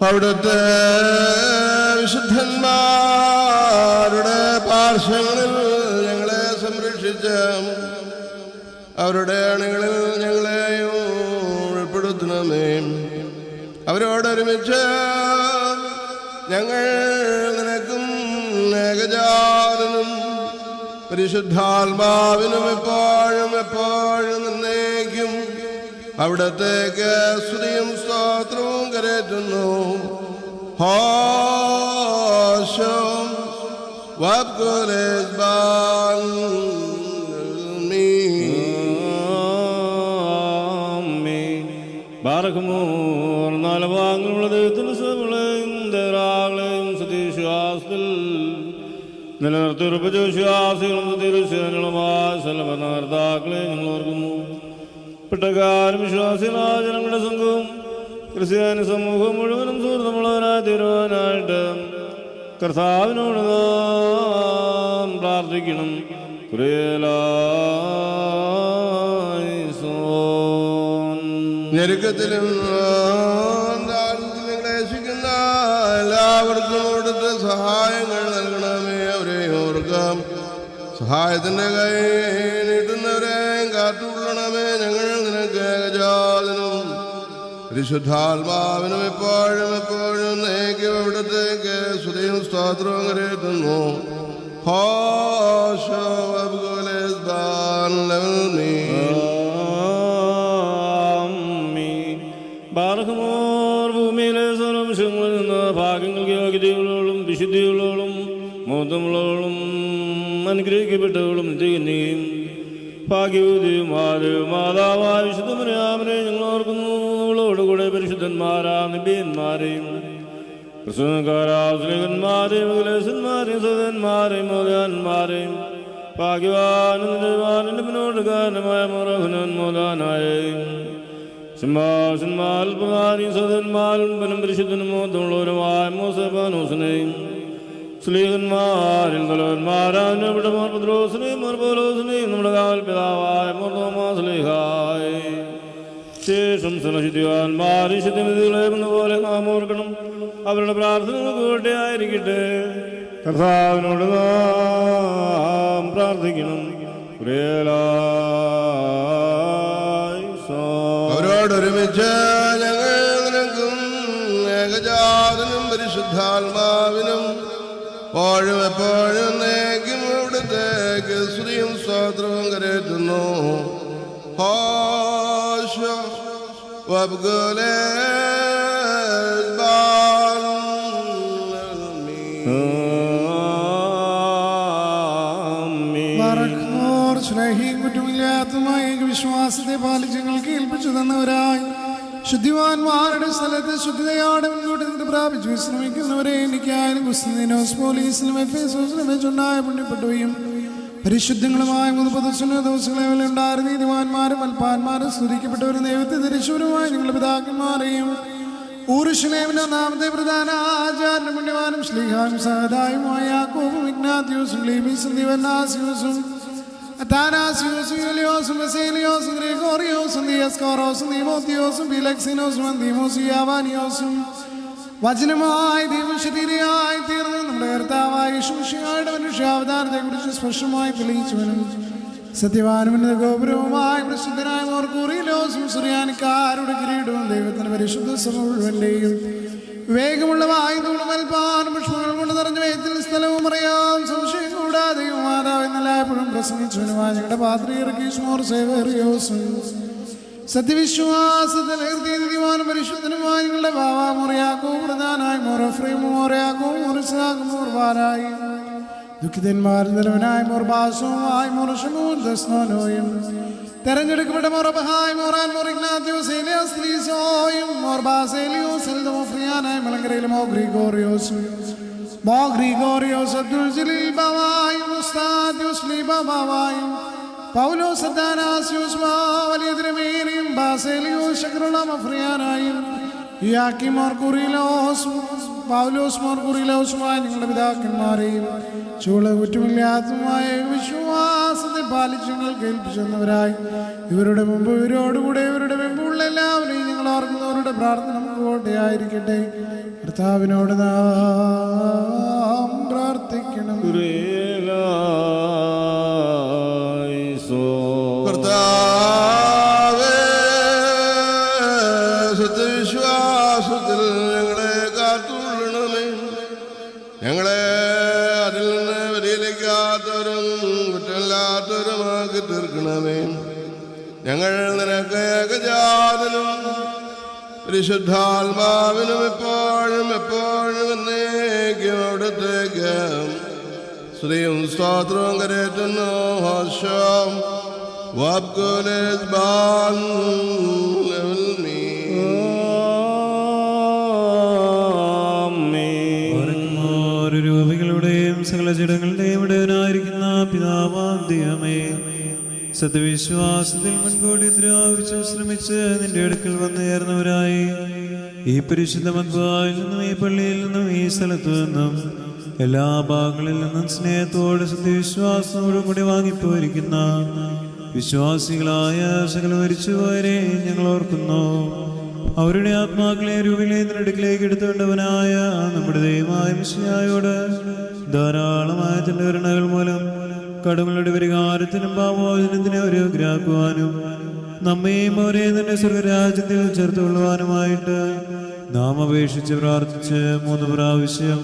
അവിടുത്തെ വിശുദ്ധന്മാരുടെ പാർശ്വങ്ങളിൽ ഞങ്ങളെ സംരക്ഷിച്ച അവരുടെ അണികളിൽ ഞങ്ങളെയും ഉൾപ്പെടുത്തണമേ. അവരോടൊരുമിച്ച് ഞങ്ങൾ നിനക്കും ഏകജാതനും പരിശുദ്ധാത്മാവിനും എപ്പോഴും എന്നേക്കും അവിടത്തേക്ക് സ്തുതിയും സ്തോത്രവും കരേറ്റുന്നു. ഹോശം വബ്കുലേസ്ബാൻ ബാറഖമോർ നാല് ഭാഗങ്ങളുള്ള ദൈവത്തിൻ്റെ സഭകളെയും ദേറാകളെയും സതീശ്വാസത്തിൽ നിലനിർത്തിയുറപ്പിച്ച വിശ്വാസികളും സതീരുശനുമായ സലഭനാർത്താക്കളെ ഞങ്ങൾ ഓർക്കുന്നു. പെട്ടക്കാരും വിശ്വാസികളായ ജനങ്ങളുടെ സംഘവും ക്രിസ്ത്യാനി സമൂഹം മുഴുവനും സുഹൃത്തുമുള്ളവരായി തീരുവാനായിട്ട് കർത്താവിനോട് നാം പ്രാർത്ഥിക്കണം. ഞെരുക്കത്തിലും ക്ലേശിക്കുന്ന എല്ലാവർക്കും അവിടുത്തെ സഹായങ്ങൾ നൽകണമേ. അവരെ ഓർക്കാം. സഹായത്തിന്റെ കൈ നീട്ടുന്നവരെയും കാത്തുകൊള്ളണമേ. ഞങ്ങൾ നിനക്ക് ഏകജാതനും പരിശുദ്ധാത്മാവിനും എപ്പോഴും നേക്കും അവിടത്തേക്ക് സ്തുതിയും സ്തോത്രവും കരേറ്റുന്നു. ബാറഖമോർ ഭൂമിയിലെ സർവംശങ്ങളിൽ നിന്ന് ഭാഗ്യങ്ങൾക്ക് യോഗ്യതകളോടും വിശുദ്ധികളോടും മോദമുള്ളവളും അനുഗ്രഹിക്കപ്പെട്ടവളും ചെയ്യുകയും ഭാഗ്യവതിയും മാതാവായ വിശുദ്ധമറിയാമനെ ഞങ്ങൾ ഓർക്കുന്നു. അവളോടുകൂടെ പരിശുദ്ധന്മാരാ നിബിയന്മാരെയും പ്രസംഗക്കാരാസ്ലേഖന്മാരെയും അഖിലേശന്മാരെയും സഹോദരന്മാരെയും മോദാന്മാരെയും ഭാഗ്യവാനും മുന്നോട്ട് കാരണമായ മോറഹനൻ മോദാനായും സിംഹാസന്മാരിൽ പ്രധാനിയും സഹോദരന്മാരും പനം പരിശുദ്ധനും മോദമുള്ളവരുമായ മോസബാനോസിനെയും സ്ലീഹന്മാരിൽ തലവന്മാരാവിട മോർപദ്രോസിനെയും മോർപോലോസിനെയും നമ്മുടെ കാവൽ പിതാവായ മോർദോമാസ്ലീഹായി ശേഷം സനശുദ്ധിവാന്മാരും ശുദ്ധിമതികളെന്ന പോലെ നാം ഓർക്കണം. അവരുടെ പ്രാർത്ഥനകൾക്ക് വേണ്ടിയായിരിക്കട്ടെ. കർത്താവിനോട് നാം പ്രാർത്ഥിക്കണം. അവരോടൊരുമിച്ച് ഞങ്ങൾ നിനക്കും ഏകജാതനും പരിശുദ്ധാത്മാവിനും എപ്പോഴും നേക്കും അവിടത്തേക്ക് സ്തുതിയും സ്തോത്രവും കരേറ്റുന്നു. കുറ്റമില്ലാത്തതുമായ വിശ്വാസത്തെ പാലിച്ച് ഞങ്ങൾക്ക് ഏൽപ്പിച്ചു തന്നവരായി ശുദ്ധിവാന്മാരുടെ സ്ഥലത്ത് ശുദ്ധിതയോടെ മുൻകൂട്ടി നിന്ന് പ്രാപിച്ചു വിശ്രമിക്കുന്നവരെ എനിക്കായാലും കുസ്തിനോസ് പോലീസിലും എഫേസോസിലും വെച്ചുണ്ടായ പുണ്യപ്പെട്ടുകയും പരിശുദ്ധങ്ങളുമായ 30 ദിവസങ്ങളെ ഉണ്ടായിരുന്ന നീതിമാന്മാരും അൽപ്പാന്മാരും സ്തുതിക്കപ്പെട്ടവരും ദൈവത്തെ ധരിച്ചവരുമായ നിങ്ങളുടെ പിതാക്കന്മാരെയും ഊരുശലേമിന്റെ നാമത്തെ പ്രധാന ആചാര്യനും പുണ്യവാനും ശ്ലീഹായും സഹദായുമായ യാക്കോബും ഇഗ്നാത്യോസും ക്ലീമീസും ദിവന്നാസ്യോസും അത്താനാസ്യോസും യൂലിയോസും ബസേലിയോസും ഗ്രിഗോറിയോസും ദിയസ്കോറോസും ദീമോത്തിയോസും ഫിലക്സിനോസും അന്തീമോസും യാവാനിയോസും വചനമായി ദൈവശരീരയായി തീർന്ന് നമ്മുടെ കർത്താവായ യേശുമിശിഹായുടെ മനുഷ്യാവതാരത്തെക്കുറിച്ച് സ്പഷ്ടമായി തെളിയിച്ചവനും സത്യവാനും ഗോപുരവുമായ പ്രസിദ്ധനായ മോർക്കൂറിയിലോസും സുറിയാനിക്കാരുടെ കിരീടവും ദൈവത്തിന്റെ പരിശുദ്ധ സഭ മുഴുവന്റെയും വേഗമുള്ള വായുകളും അൽപ്പാനും പുഷ്പങ്ങൾ കൊണ്ട് നിറഞ്ഞ വേദത്തിൽ സ്ഥലവും അറിയാം സംശയം കൂടാതെ മാതാവ് എന്നെല്ലായ്പ്പോഴും പ്രസംഗിച്ചവനുമായ ഞങ്ങളുടെ പാത്രീർക്കീസ്മോർ സേവേറിയോസും സത്യവിശ്വാസത്തിൽ നീതിമാനും പരിശുദ്ധനുമായ ഞങ്ങളുടെ ബാവാ മോറിയാക്കോ പ്രധാനായി മോറഫ്രീം മോറിയാക്കോ മോറിസാഖ് മോർവാരായി ദുഃഖിതന്മാരിൽ നിലവനായ മോർബാസവുമായി മോറഷമോൻ ദസ്നോനോയും തെരഞ്ഞെടുക്കപ്പെട്ട മോറബഹായ് മോറാൻ മോറിഗ്നാത്യോസ് ഏലിയാസ് ലീസോയും മോർബാസേലിയോസ് എൽദോഫ്രിയാനായ മലങ്കരയിലെ മോഗ്രിഗോറിയോസ് അബ്ദുൽ ജലീൽ ബാവായും ഉസ്താദ്യോസ് ലീബ ബാവായും പൗലോസ് അത്താനാസ്യോസ് വലിയ തിരമേനിയും ബാസേലിയോസ് ശക്രുള്ള മഫ്രിയാനായും യാക്കിം മോർക്കുറിലോസും പൗലോസ് മോർക്കുറിലോസുമായ നിങ്ങളുടെ പിതാക്കന്മാരെയും ചൂള കുറ്റമില്ലാത്തതുമായ വിശ്വാസത്തെ പാലിച്ച് ഞങ്ങൾ കേൾപ്പിച്ചെന്നവരായി ഇവരുടെ മുമ്പ് ഇവരോടുകൂടെ ഇവരുടെ മുമ്പുള്ള എല്ലാവരെയും ഞങ്ങൾ ഓർക്കുന്നവരുടെ പ്രാർത്ഥന നമുക്ക് കോട്ടയായിരിക്കട്ടെ. കർത്താവിനോട് നാം പ്രാർത്ഥിക്കണം. വഴിയിലേക്കാത്തവരും കുറ്റമില്ലാത്തവരുമാക്കി തീർക്കണമേ. ഞങ്ങൾ നിനക്ക് ഏകജാതനും പരിശുദ്ധാത്മാവിനും എപ്പോഴും എപ്പോഴും എന്നേക്കും അവിടത്തേക്ക് സ്ത്രീയും സ്തോത്രവും കരേറ്റുന്നു. ഹർഷം വാബ്കുലേസ് ബാൻ ലവൽമീ. രൂപികളുടെയും സകല ജഡങ്ങളുടെയും ഇടയനായിരിക്കുന്ന പിതാവാം ദൈവമേ, സത്യവിശ്വാസത്തിൽ മുൻകൂട്ടി ദ്രാവിച്ച് ശ്രമിച്ച് നിന്റെ അടുക്കൽ വന്നുയർന്നവരായി ഈ പരിശുദ്ധ മദ്ബായിൽ നിന്നും ഈ പള്ളിയിൽ നിന്നും ഈ സ്ഥലത്തു നിന്നും എല്ലാ ഭാഗങ്ങളിൽ നിന്നും സ്നേഹത്തോടെ സത്യവിശ്വാസത്തോടും കൂടി വാങ്ങിപ്പോയിരിക്കുന്ന വിശ്വാസികളായ സകല മരിച്ചുപോയരെ ഞങ്ങൾ ഓർക്കുന്നു. അവരുടെ ആത്മാക്കളെ രൂപിലെ അടുക്കിലേക്ക് എടുത്തുകൊണ്ടവനായ നമ്മുടെ ദൈവമായ മിശിഹായോട് ധാരാളമായ തന്റെ കരുണകൾ മൂലം കടങ്ങളുടെ പരിഹാരത്തിനും പാപമോചനത്തിനും അനുഗ്രഹിക്കുവാനും നമ്മയും അവരെ തന്നെ സ്വർഗരാജ്യത്തിൽ ചേർത്തുകൊള്ളുവാനുമായിട്ട് നാം അപേക്ഷിച്ച് പ്രാർത്ഥിച്ച് 3 പ്രാവശ്യം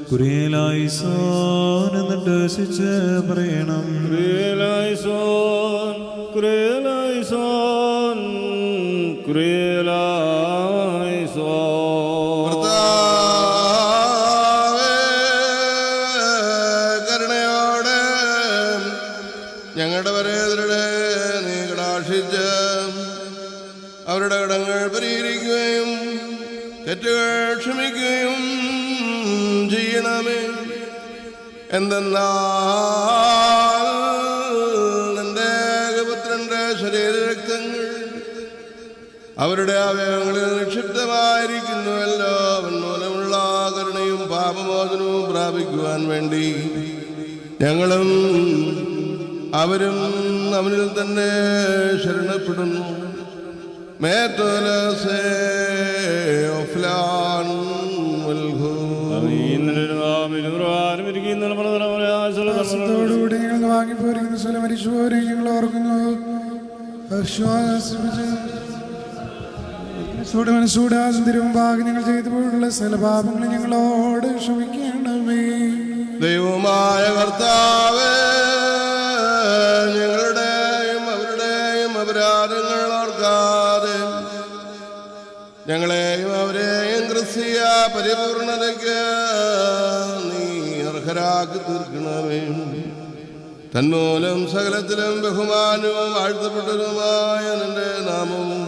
കുരിയേലായിസോൻ എന്നിട്ട് രസിച്ച് പറയണം. കുരിയേലായിസോൻ, കുരിയേലായിസോൻ, കുരിയേലായിസോൻ. കരുണയോടെ ഞങ്ങളുടെ പരേതരുടെ നീ കടാക്ഷിച്ച് അവരുടെ കടങ്ങൾ പരിഹരിക്കുകയും തെറ്റുകൾ ക്ഷമിക്കുകയും ചെയ്യണമേ. എന്തെന്നാൽ നിന്റെ ഏകപുത്രന്റെ ശരീരരക്തങ്ങൾ അവരുടെ അവയവങ്ങളിൽ നിക്ഷിപ്തമായിരിക്കുന്നുവല്ലോ. അവൻ മൂലമുള്ള കരുണയും പാപമോചനവും പ്രാപിക്കുവാൻ വേണ്ടി ഞങ്ങളും അവരും അവനിൽ തന്നെ ശരണപ്പെടുന്നു. ോടുകൂടി ഞങ്ങൾ വാങ്ങിപ്പോയിരിക്കുന്ന സ്ഥലം മരിച്ചുപോരെ ഞങ്ങൾ ഓർക്കുന്നു. മനസ്സൂടാതിരുമ്പാകെ ഞങ്ങൾ ചെയ്തു പോയിട്ടുള്ള സ്ഥല പാപങ്ങൾ ഞങ്ങളോട് ക്ഷമിക്കണമേ. ദൈവമായ കർത്താവേ, ഞങ്ങളുടെയും അവരുടെയും അപരാധങ്ങൾ ഓർക്കാതെ ഞങ്ങളെയും അവരെയും ക്രിസ്തീയ പരിപൂർണതയ്ക്ക് നീ അർഹരാക്കി തീർക്കണമേ. തന്മൂലം സകലത്തിലും ബഹുമാനവും വാഴ്ത്തപ്പെട്ടതുമായ നിന്റെ നാമവും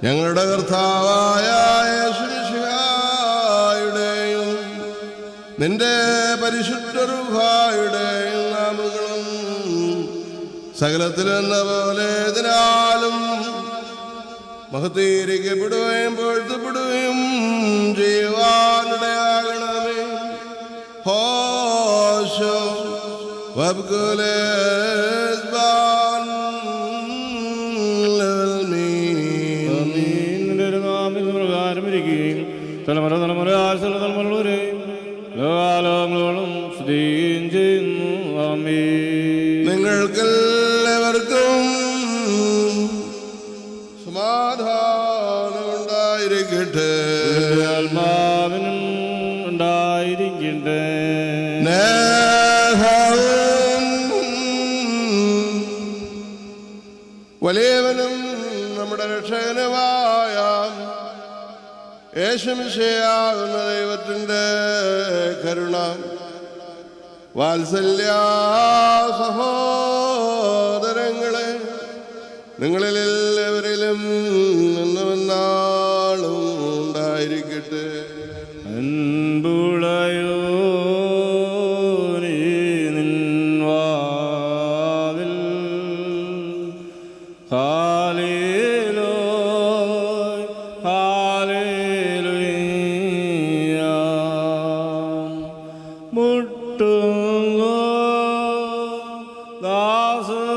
ഞങ്ങളുടെ കർത്താവായ യേശുമിശിഹായുടെയും നിന്റെ പരിശുദ്ധ റൂഹായുടെയും നാമങ്ങളും സകലത്തിലെന്ന പോലെ ഇതിനാലും മഹത്തീകരിക്കപ്പെടുകയും പൊഴുത്തപ്പെടുകയും ചെയ്യുവാനിടയാകണമേ. ഹോശോ വബ്കുലേസ് ബാൻ പ്രകാരമിരിക്കുകയും തലമുറ തലമുറ ആഴ്ച തലമുറവരെയും ലോകാലോകങ്ങളോളം സ്തുതിയും ചെയ്യുന്നു. ആമേൻ. നിങ്ങൾക്കെല്ലാവർക്കും സമാധാനം ഉണ്ടായിരിക്കട്ടെ. ആത്മാവിനും ഉണ്ടായിരിക്കട്ടെ. വലിയവനും നമ്മുടെ രക്ഷകനുമായ യേശുമിശിഹാകുന്ന ദൈവത്തിൻ്റെ കരുണ, വാത്സല്യ സഹോദരങ്ങളെ, നിങ്ങളിലെല്ലാവരിലും നിന്നുമെന്നാളും ഉണ്ടായിരിക്കട്ടെ. അൻപുളയോ നിൻവാതിൽ ഹാലേലൂയ ഹാലേലൂയ മുട്ടുന്നു ദാസർനാദം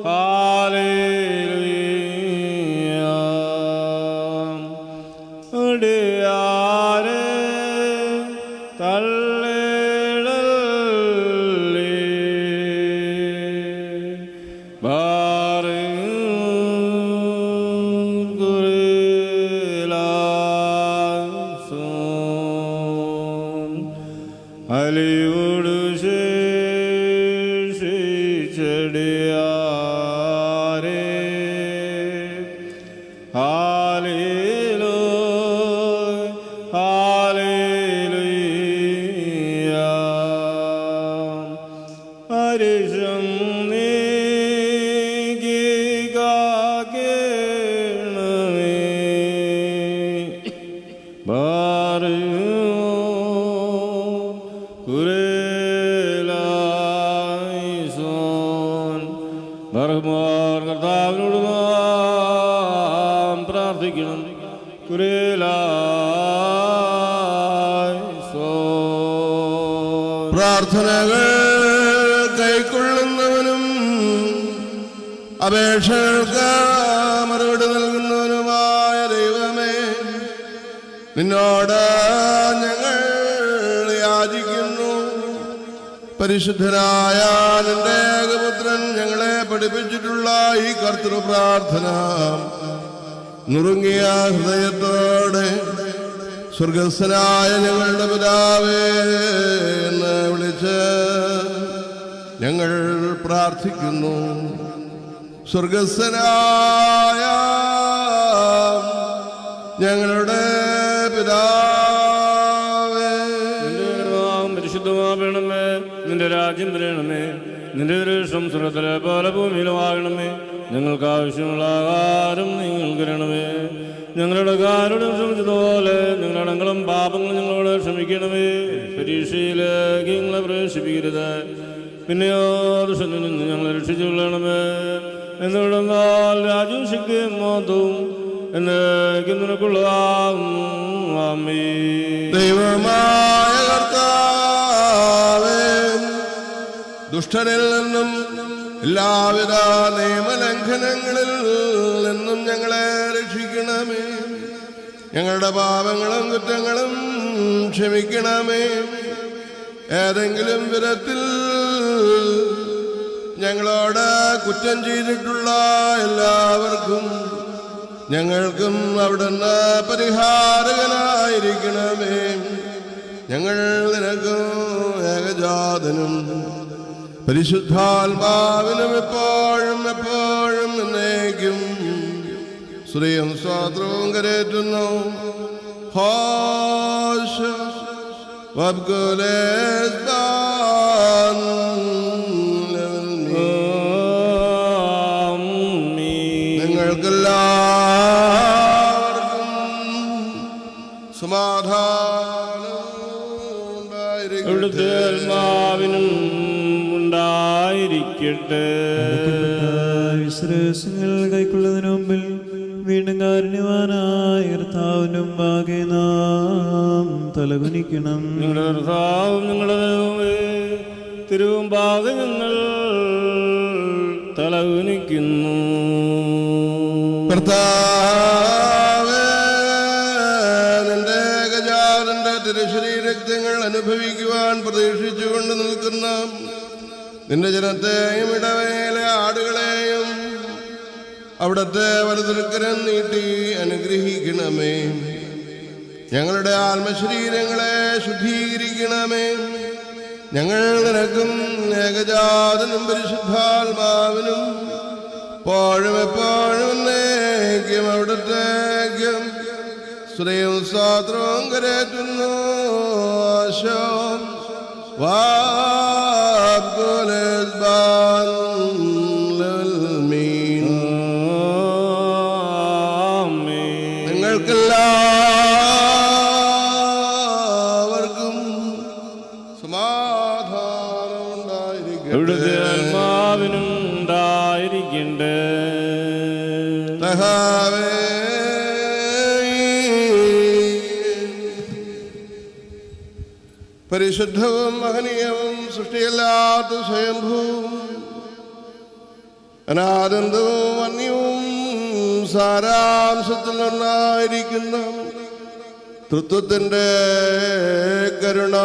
Hallelujah. അലിയോട് ശേഷിച്ചടിയാരേ ഹാലേലൂയ ഹാലേലൂയ ഹരിഷം നീകികാകേണമേ ബർഹുമാർ കർത്താവിനോട് നാം പ്രാർത്ഥിക്കണം. പ്രാർത്ഥനകൾ കൈക്കൊള്ളുന്നവനും അപേക്ഷകൾക്ക് മറുപടി നൽകുന്നവനുമായ ദൈവമേ, നിന്നോട് ഞങ്ങൾ യാചിക്കുന്നു. പരിശുദ്ധനായ നിന്റെ ഏകപുത്രൻ ഞങ്ങളെ പഠിപ്പിച്ചിട്ടുള്ള ഈ കർത്തൃ പ്രാർത്ഥന നുറുങ്ങിയ ഹൃദയത്തോടെ സ്വർഗസ്ഥനായ ഞങ്ങളുടെ പിതാവേ എന്ന് വിളിച്ച് ഞങ്ങൾ പ്രാർത്ഥിക്കുന്നു. സ്വർഗസ്ഥനായ ഞങ്ങളുടെ പിതാവേ, പരിശുദ്ധമാകണമേ, നിന്റെ രാജ്യം വരണമേ, നിന്റെ ദൃഷ്ടം സ്വർഗ്ഗത്തിലെ പോലെ ഭൂമിയിലുമാകണമേ. ഞങ്ങൾക്ക് ആവശ്യമുള്ള ആഹാരം നിങ്ങൾക്ക് തരണമേ. ഞങ്ങളുടെ കാരോട് ക്ഷമിച്ചതുപോലെ ഞങ്ങളുടെ അടങ്ങളും പാപങ്ങളും ഞങ്ങളോട് ക്ഷമിക്കണമേ. പരീക്ഷയിലേക്ക് ഞങ്ങളെ പ്രവേശിപ്പിക്കരുത്, പിന്നെയോ ദുഷ്ടനിൽ നിന്ന് ഞങ്ങളെ രക്ഷിച്ചുകൊള്ളണമേ. എന്നിരുന്നാൽ രാജ്യവും ശക്തിയും മഹത്വവും എന്നേക്കും നിനക്കുള്ളതാകുന്നു. ആമേൻ. ദൈവമായ കർത്താവേ, ദുഷ്ടനിൽ നിന്നും എല്ലാവിധ നിയമലംഘനങ്ങളിൽ നിന്നും ഞങ്ങളെ രക്ഷിക്കണമേ. ഞങ്ങളുടെ പാപങ്ങളും കുറ്റങ്ങളും ക്ഷമിക്കണമേ. ഏതെങ്കിലും വിധത്തിൽ ഞങ്ങളോട് കുറ്റം ചെയ്തിട്ടുള്ള എല്ലാവർക്കും ഞങ്ങൾക്കും അവിടുന്ന് പരിഹാരകനായിരിക്കണമേ. ഞങ്ങൾ നിനക്കും ഏകജാതനും പരിശുദ്ധാത്മാവിനും എപ്പോഴും എപ്പോഴും എന്നേക്കും സ്ത്രീയും സ്വാത്രവും കരേറ്റുന്നു. ഹോശ നിങ്ങൾക്കെല്ലാവർക്കും സമാധാനം ആത്മാവിനും ഉണ്ടായിരിക്കട്ടെ. വിശ്വാസങ്ങൾ കൈക്കൊള്ളുന്നതിന് മുമ്പിൽ വീണ്ടും കാരുണ്യവാനായ കർത്താവിന്റെ മുമ്പാകെ നാം തലകുനിക്കണം. നിങ്ങളുടെ കർത്താവും നിങ്ങളുടെ ദൈവമേ, തിരുമുമ്പാകെ ഞങ്ങൾ തലകുനിക്കുന്നു. കർത്താവേ, നിന്റെ ഏകജാതന്റെ തിരുശരീരക്തങ്ങൾ അനുഭവിക്കുവാൻ പ്രതീക്ഷിച്ചുകൊണ്ട് നിൽക്കുന്ന നിന്റെ ജനത്തെയും ഇടവേലെ ആടുകളെയും അവിടത്തെ വലതുക്കരം നീട്ടി അനുഗ്രഹിക്കണമേ. ഞങ്ങളുടെ ആത്മശരീരങ്ങളെ ശുദ്ധീകരിക്കണമേ. ഞങ്ങൾ നിനക്കും ഏകജാതനും പരിശുദ്ധാത്മാവിനും എപ്പോഴും എപ്പോഴും എന്നേക്കും അവിടത്തേക്കും സ്ത്രീയും സ്വാത്രവും കരേറ്റുന്നു. നിങ്ങൾക്കെല്ലാവർക്കും സമാധാനം ഉണ്ടായിരിക്കട്ടെ. ആത്മാവിനും ഉണ്ടായിരിക്കണ്ടേ. പരിശുദ്ധവും മഹനീയവും സൃഷ്ടിയല്ലാത്ത സ്വയംഭൂവും അനാദന്തവും അന്യവും സാരാംശത്തിൽ നിന്നായിരിക്കുന്ന തൃത്വത്തിൻ്റെ കരുണ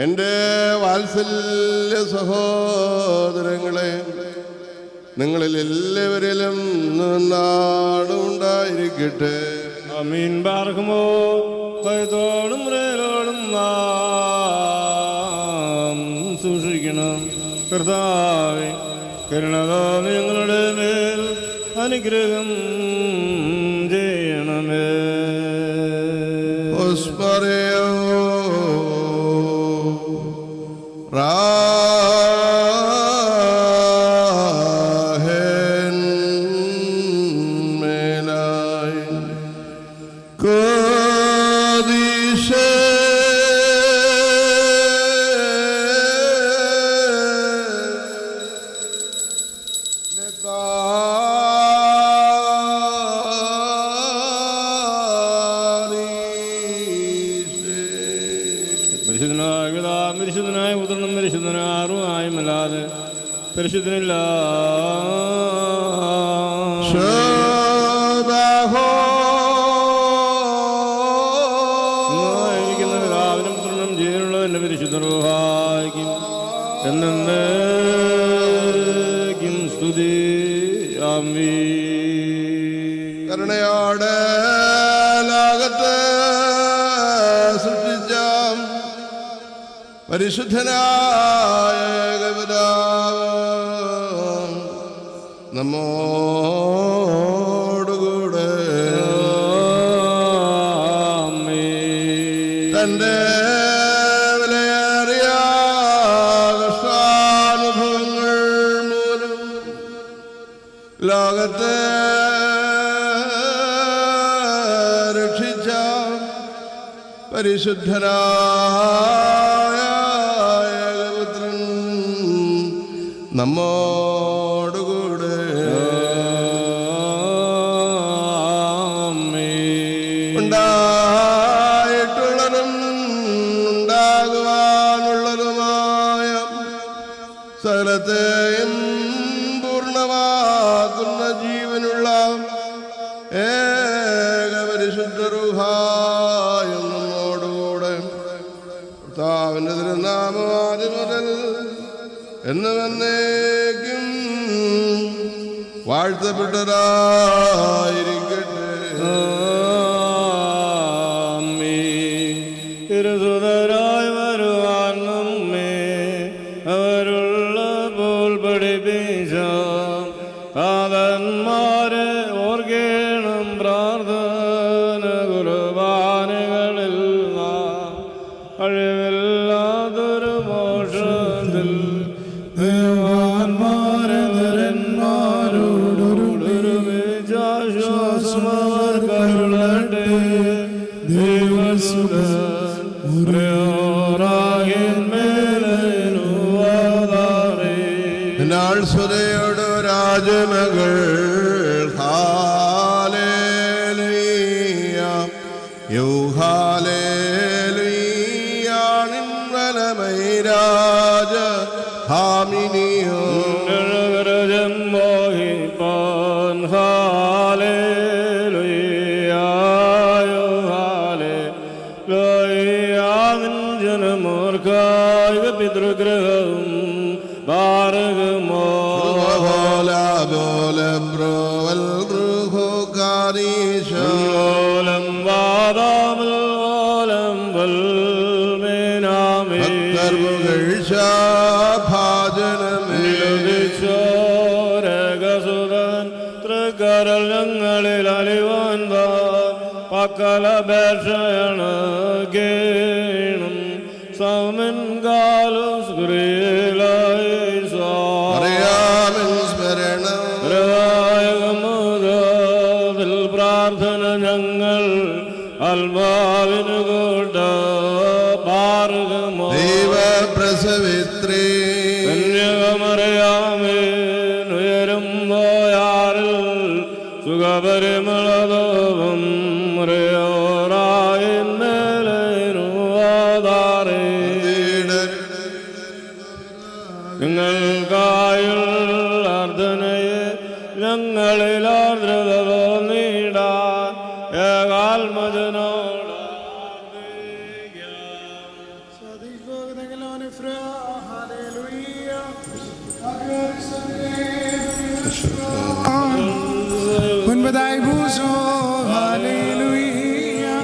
എൻ്റെ വാത്സല്യ സഹോദരങ്ങളെ, നിങ്ങളിൽ എല്ലാവരിലും നാടും ഉണ്ടായിരിക്കട്ടെ. അമീൻ. പാർക്കുമോ ഭയത്തോടും മുറയിലോടും നാം സൂക്ഷിക്കണം. കർത്താവേ, കരുണതോ ഞങ്ങളുടെ മേൽ അനുഗ്രഹം ചെയ്യണമേ. പരിശുദ്ധനായ പുത്രനും പരിശുദ്ധനായ ആറുമായുമല്ലാതെ പരിശുദ്ധനില്ല. രാവിനും പുത്രനും ജീവനുള്ള എന്റെ പരിശുദ്ധ റൂഹായിക്കും എന്നേക്കും സ്തുതി. ആമീൻ. കരുണയോടെ ലോകത്തെ സൃഷ്ടിച്ച പരിശുദ്ധനായ പിതാവ് നമ്മോടുകൂടെ തൻ്റെ വിലയേറിയ കഷ്ടാനുഭവങ്ങൾ മൂലം ലോകത്തെ രക്ഷിച്ച പരിശുദ്ധനായ ഏകപുത്രൻ നമ്മോടുകൂടെ ഉണ്ടായിട്ടുള്ളതും ഉണ്ടാകുവാനുള്ളതുമായ സകലത്തെയും പൂർണ്ണമാക്കുന്ന ജീവനുള്ള ഏകപരിശുദ്ധ റൂഹായും നമ്മോടുകൂടെ കർത്താവിന്റെ തിരുനാമം ആദ്യം മുതൽ എന്നേക്കും വാഴ്ത്തപ്പെട്ടതായിരിക്കട്ടെ. തിരുസുതരായി വരുവാൻ നമ്മെ അവരുള്ള പോൽ പഠിപ്പിച്ച താതന്മാരെ ഓർക്കേണം. പ്രാർത്ഥന കുർബാനകളിൽ കഴിവില്ലാതൊരു മോഷത്തിൽ ദേവാന്മാരെ നരന്മാരോടൊരുമിച്ചാശ്വാസമവർ കരുളട്ടെ. നാൾ സ്വതയോട് രാജമകൾ ഹാലേലുയ്യ യൗഹാലേലുയ്യ നിൻവലമൈ രാജ ഹാമിനിയോ മോഹിപ്പാൻ ഹാലേലുയ്യ യൗഹാലേലുയ്യ നിൻ ജനമോർക്കായ പിതൃഗ്രഹവും ഭാരകമോ ഓലം വാദാമൽ ഓലം ഭാജനമേഗസുതൻ തൃക്കരൽ ഞങ്ങളിൽ അലിവാൻ പക്കലപേക്ഷയണ കേണം സമൻ കാലം പ്രാർത്ഥന ഞങ്ങൾ അൽമാവിന് കൂട്ട പാർഗമോ ദൈവപ്രസവിത്രീ കന്യകമറിയാമേ ഉയരും പോയാറിൽ സുഖപരിമളതോപം നിങ്ങൾക്കായുള്ള അർദ്ധനയെ ഞങ്ങളിൽ ആർദ്രത തോന്നിടാൻ ഏകാത്മജനോട് بداي بوسو هاليلويا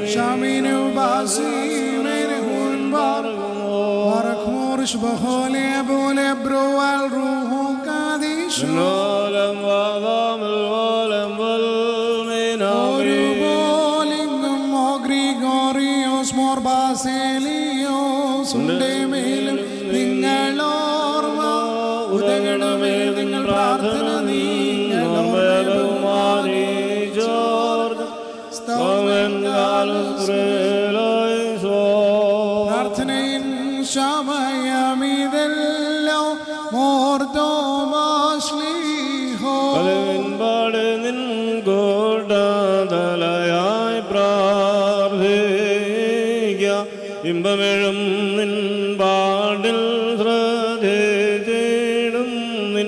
شاميني وباسي ميرهون بارك مورش بخولي أبولي برو والروح قاديشو العالم وعظام العالم والمنامين Gregorios mor Basilios ഉണ്ടേമേലും നിങ്ങൾ ഓർമ്മ ഉദകണമേ നിങ്ങൾ പ്രാർത്ഥന പ്രാർത്ഥനയിൻ സമയമിതെല്ലോ മോർത്തോമാശ്ലീഹോ പാട് നിൻ ഗോഡാതലയായി പ്രാർത്ഥിക്ക ഇമ്പമെഴും നിൻ പാടിൽ ശ്രദ്ധിച്ചിടും നിൻ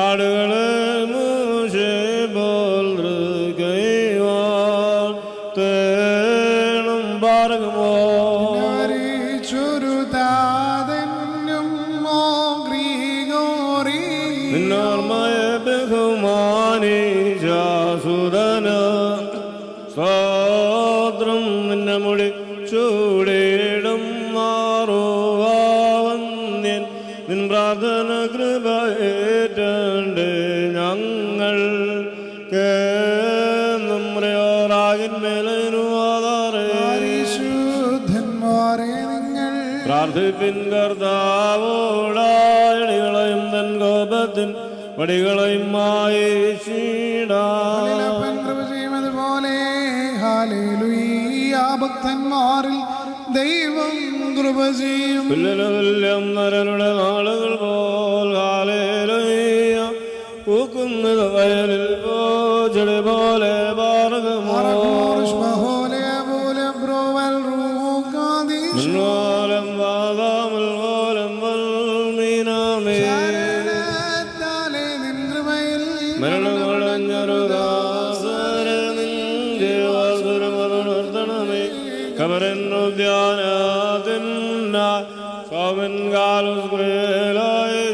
ആടുകളെ മൂശെ പോൽ തേണം പാർക്കുമോ ചുരുതാതെന്നും മോ ഗ്രീഗോറി നിന്നോർമ്മയെ ബഹുമാനിജാസുതന സ്വാത്രം നിന്നെ മുടി ചൂടിടും മാറുവാവന്യൻ നിൻ പ്രാർത്ഥന കൃപയേറ്റണ്ട് ഞങ്ങൾ പരിശുദ്ധന്മാരെ നിങ്ങൾ പ്രാർത്ഥിപ്പിൻ കർത്താവോടായടികളെയും തൻ കോപത്തിൻ വടികളെയും പോലെ ഹാലേലുയ്യ ഭക്തന്മാരിൽ ദൈവം കൃപ ചെയ്യും തുല്യം നരനുടെ നാളുകൾ പോൽ ഹാലേലുയ്യ പൂക്കുന്നത് വയലിൽ പോചെടി പോലെ പാർക്കുമോലം വാദാമൽ കോലം വൽമീനാമേ മരണങ്ങളഞ്ഞറുദാസരെ നിന്റെ വാസുരമതുണർത്തണമേ കബരന്നുദ്യാനത്തിന്ന സോമൻ കാലുസ്ക്രേലായി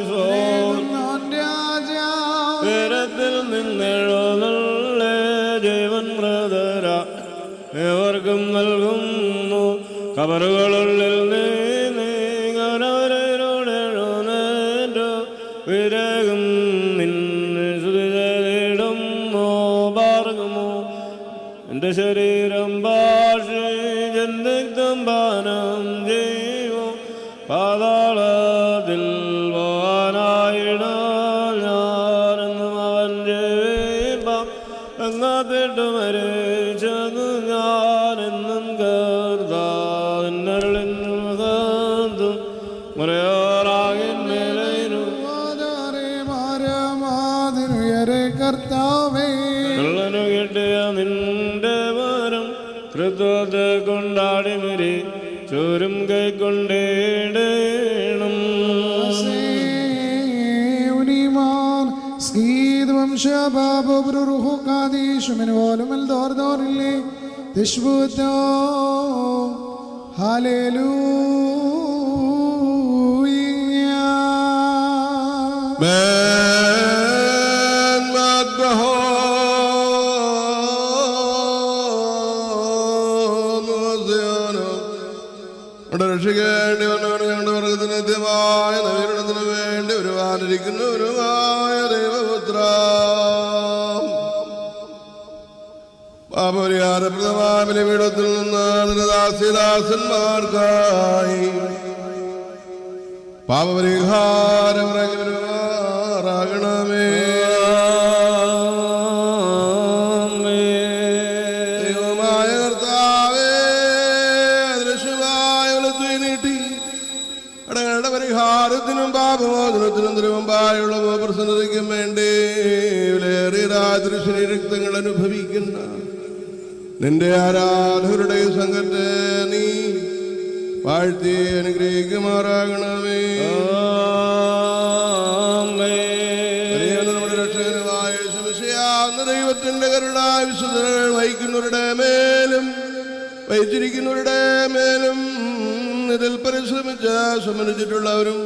പേരത്തിൽ നിന്നെഴുന്നള്ളേ ജീവൻ മൃതര ഏവർക്കും നൽകുന്നു കബറുകളുള്ളിൽ നീങ്ങനവരോടെഴുന്നേറ്റു വിരകും നിന്നെ ശ്രുതിടുമോ പാർക്കുമോ എൻ്റെ ശരീരം ഭാഷം പാനം ചെയ്യോ പാതാളത്തിൽ പോകാനായിടാൻ ഞാനെന്നും അവൻ ജയിപ്പാം എങ്ങാത്തിട്ട് മരിച്ചതു ഞാനെന്നും കർത്താവിന്നരുളിന്നും മുറയോറാകിൻ മേലു കർത്താവേ കള്ളനു കിട്ടിയ നിന്റെ വരം കൃത്യത്തെ കൊണ്ടാടി മരി ചോരും കൈക്കൊണ്ടേടേണം സ്കീദ്വം ശബാബുരുഹു കാദീശുമിനോലും ദോർദോറില്ലേ തിഷ്ബുത്തോ ഹല്ലേലൂയ രക്ഷിക്കേണ്ടി വന്നവന് ഞങ്ങളുടെ വർഗത്തിന് നിത്യമായ നവീകരണത്തിന് വേണ്ടി ഒരുവാനിരിക്കുന്നവരുമായ ദൈവപുത്ര പാപപരിഹാരപ്രദമായ ബലിപീഠത്തിൽ നിന്ന് അതിന്റെ ദാസ്യദാസന്മാർക്കായി പാപപരിഹാരം വരുമാറാകണമേ. ദൈവമായ കർത്താവേ, ദൃശ്യമായ വലത്തുകൈ നീട്ടി അടങ്ങളുടെ പരിഹാരത്തിനും പാപമോചനത്തിനും തിരുവമ്പായുള്ള പ്രസന്നതയ്ക്കും വേണ്ടി വിലയേറിയ ദൃശ്യ രക്തങ്ങൾ അനുഭവിക്കുന്ന നിന്റെ ആരാധകരുടെ സംഘത്തെ നീ വാഴ്ത്തി അനുഗ്രഹിക്കുമാറാകണമേ. നമ്മുടെ രക്ഷകനുമായ ശിവശയാവുന്ന ദൈവത്തിന്റെ കരുണ വിശുദ്ധകൾ വഹിക്കുന്നവരുടെ മേലും വഹിച്ചിരിക്കുന്നവരുടെ മേലും ഇതിൽ പരിശ്രമിച്ച് സംബന്ധിച്ചിട്ടുള്ളവരും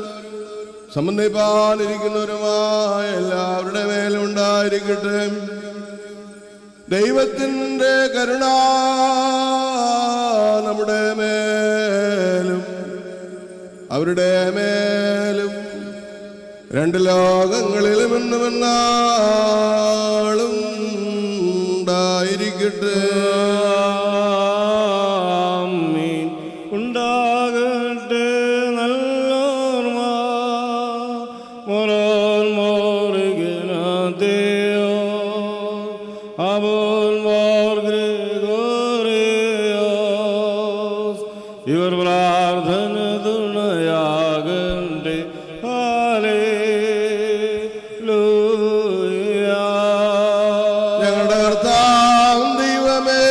സംബന്ധിപ്പാനിരിക്കുന്നവരുമായ എല്ലാവരുടെ മേലും ഉണ്ടായിരിക്കട്ടെ. ദൈവത്തിൻ്റെ കരുണ നമ്മുടെ മേലും അവരുടെ മേലും രണ്ട് ലോകങ്ങളിലും എന്നുമെന്നാളും ഉണ്ടായിരിക്കട്ടെ. ഉണ്ടാകട്ടെ നല്ലോർമ്മ മോറോൽ മോറുകനാതെയോ അവോൽ മോർ ഗ്രിഗോറിയോസ് ഇവർ പ്രാർത്ഥന തുണയാകട്ടെ. ഞങ്ങളുടെ കർത്താവ് ദൈവമേ,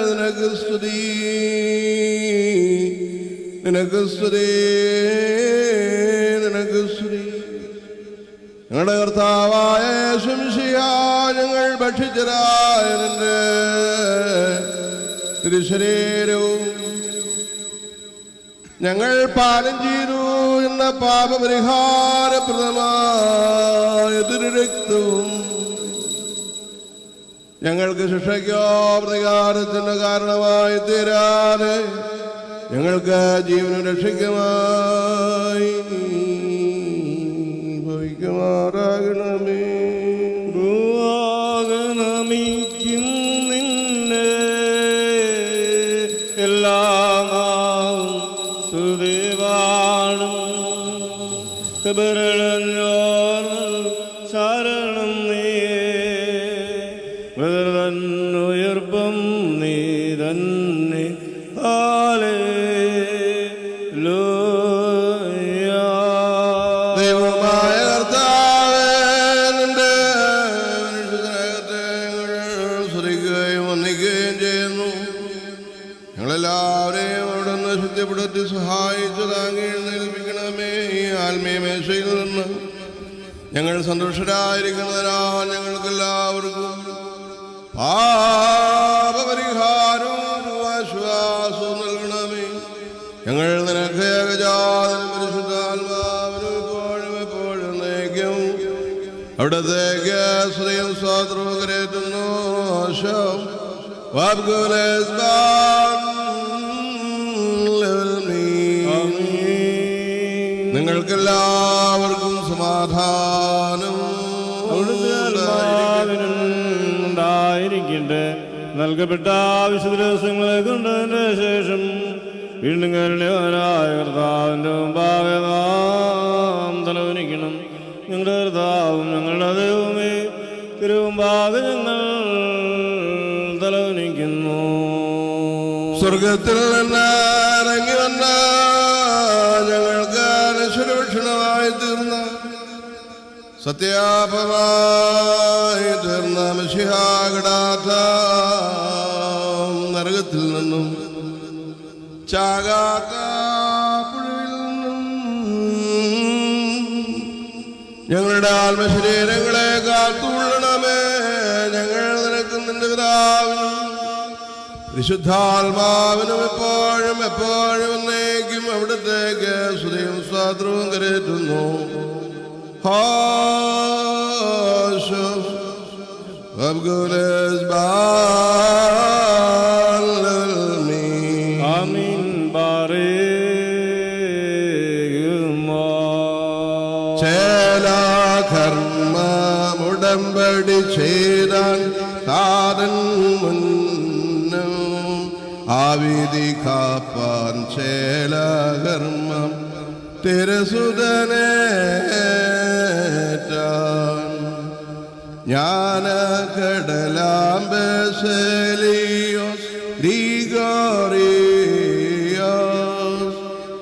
നിനക്ക് സ്തുതി, നിനക്ക് സ്തുതി, നിനക്ക് സ്തുതി. ഞങ്ങളുടെ കർത്താവായ യേശുമിശിഹാ, ഞങ്ങൾ ഭക്ഷിച്ചതായ നിന്റെ തിരുശരീരവും ഞങ്ങൾ പാനം ചെയ്തു എന്ന പാപപരിഹാരപ്രദമായ തിരുരക്തവും ഞങ്ങൾക്ക് ശിക്ഷയ്ക്കോ പ്രതികാരത്തിന് കാരണമായി തീരാതെ ഞങ്ങൾക്ക് ജീവനും രക്ഷയ്ക്കുമായി ഭവിക്കുമാറാകണമേ. നമിക്കും നിന്നെ എല്ലാം സുദേവാണും കബറഞ്ഞോർ ശരണം നീയേ തന്നുയർപ്പം നീ തന്നെ. ദൈവമായ കർത്താവേ, നിന്റെ സ്നേഹത്തെ സ്തുതിക്കുകയും വന്ദിക്കുകയും ചെയ്യുന്നു. ഞങ്ങളെല്ലാവരെയും അവിടെ നിന്ന് ശുദ്ധിപ്പെടുത്തി സഹായിച്ചു താങ്ങി എഴുന്നേൽപ്പിക്കണമേ. ഈ ആത്മീയ മേശയിൽ നിന്ന് ഞങ്ങൾ സന്തുഷ്ടരായിരിക്കുന്നതിനാൽ ഞങ്ങൾക്കെല്ലാവർക്കും പാപപരിഹാരവും ആശ്വാസവും നൽകണമേ. ഞങ്ങൾ നിനക്ക് ഏകജാതനും പരിശുദ്ധാത്മാവിനും ഇപ്പോഴും എപ്പോഴും നയിക്കും. അവിടത്തേക്ക് സ്ത്രീയും സ്വാതന്ത്ര്യവും കരയറ്റുന്നു. നിങ്ങൾക്കെല്ലാവർക്കും സമാധാനം ഉണ്ടായിരിക്കട്ടെ. നൽകപ്പെട്ട വിശുദ്ധ ദിവസങ്ങളെ കൊണ്ടതിൻ്റെ ശേഷം വീണ്ടും കരുണയായ കർത്താവിൻ്റെ മുമ്പാകെ നാം തലവനിക്കണം. ഞങ്ങളുടെ കർത്താവും ഞങ്ങളുടെ ദൈവമേ, തിരുമുമ്പാകെ ഞങ്ങൾ തലവനിക്കുന്നു. സ്വർഗത്തിൽ നിന്ന് ഇറങ്ങി വന്ന ഞങ്ങൾക്ക് സുരക്ഷണമായി തീർന്ന സത്യാപമായി തീർന്ന മിശിഹാകടാത്ത നരകത്തിൽ നിന്നും ചാകാത്ത പുഴയിൽ നിന്നും ഞങ്ങളുടെ ആത്മശരീരങ്ങളെ കാത്തുകൊള്ളണമേ. ഞങ്ങൾ നിനക്കും നിന്റെ പിതാവിനും വിശുദ്ധാത്മാവിനും എപ്പോഴും എപ്പോഴും എന്നേക്കും അവിടത്തേക്ക് സ്തുതിയും സ്വാതന്ത്ര്യവും കരയറ്റുന്നു. ഉടമ്പടി ചെയ്താൽ താരൻ മുന്നും ആവിധി കാപ്പാൻ ചേലകർമ്മം തിരസുതനേറ്റാൻ ജ്ഞാന കടലാംബസലിയോസ് ഗ്രിഗോറിയോസ്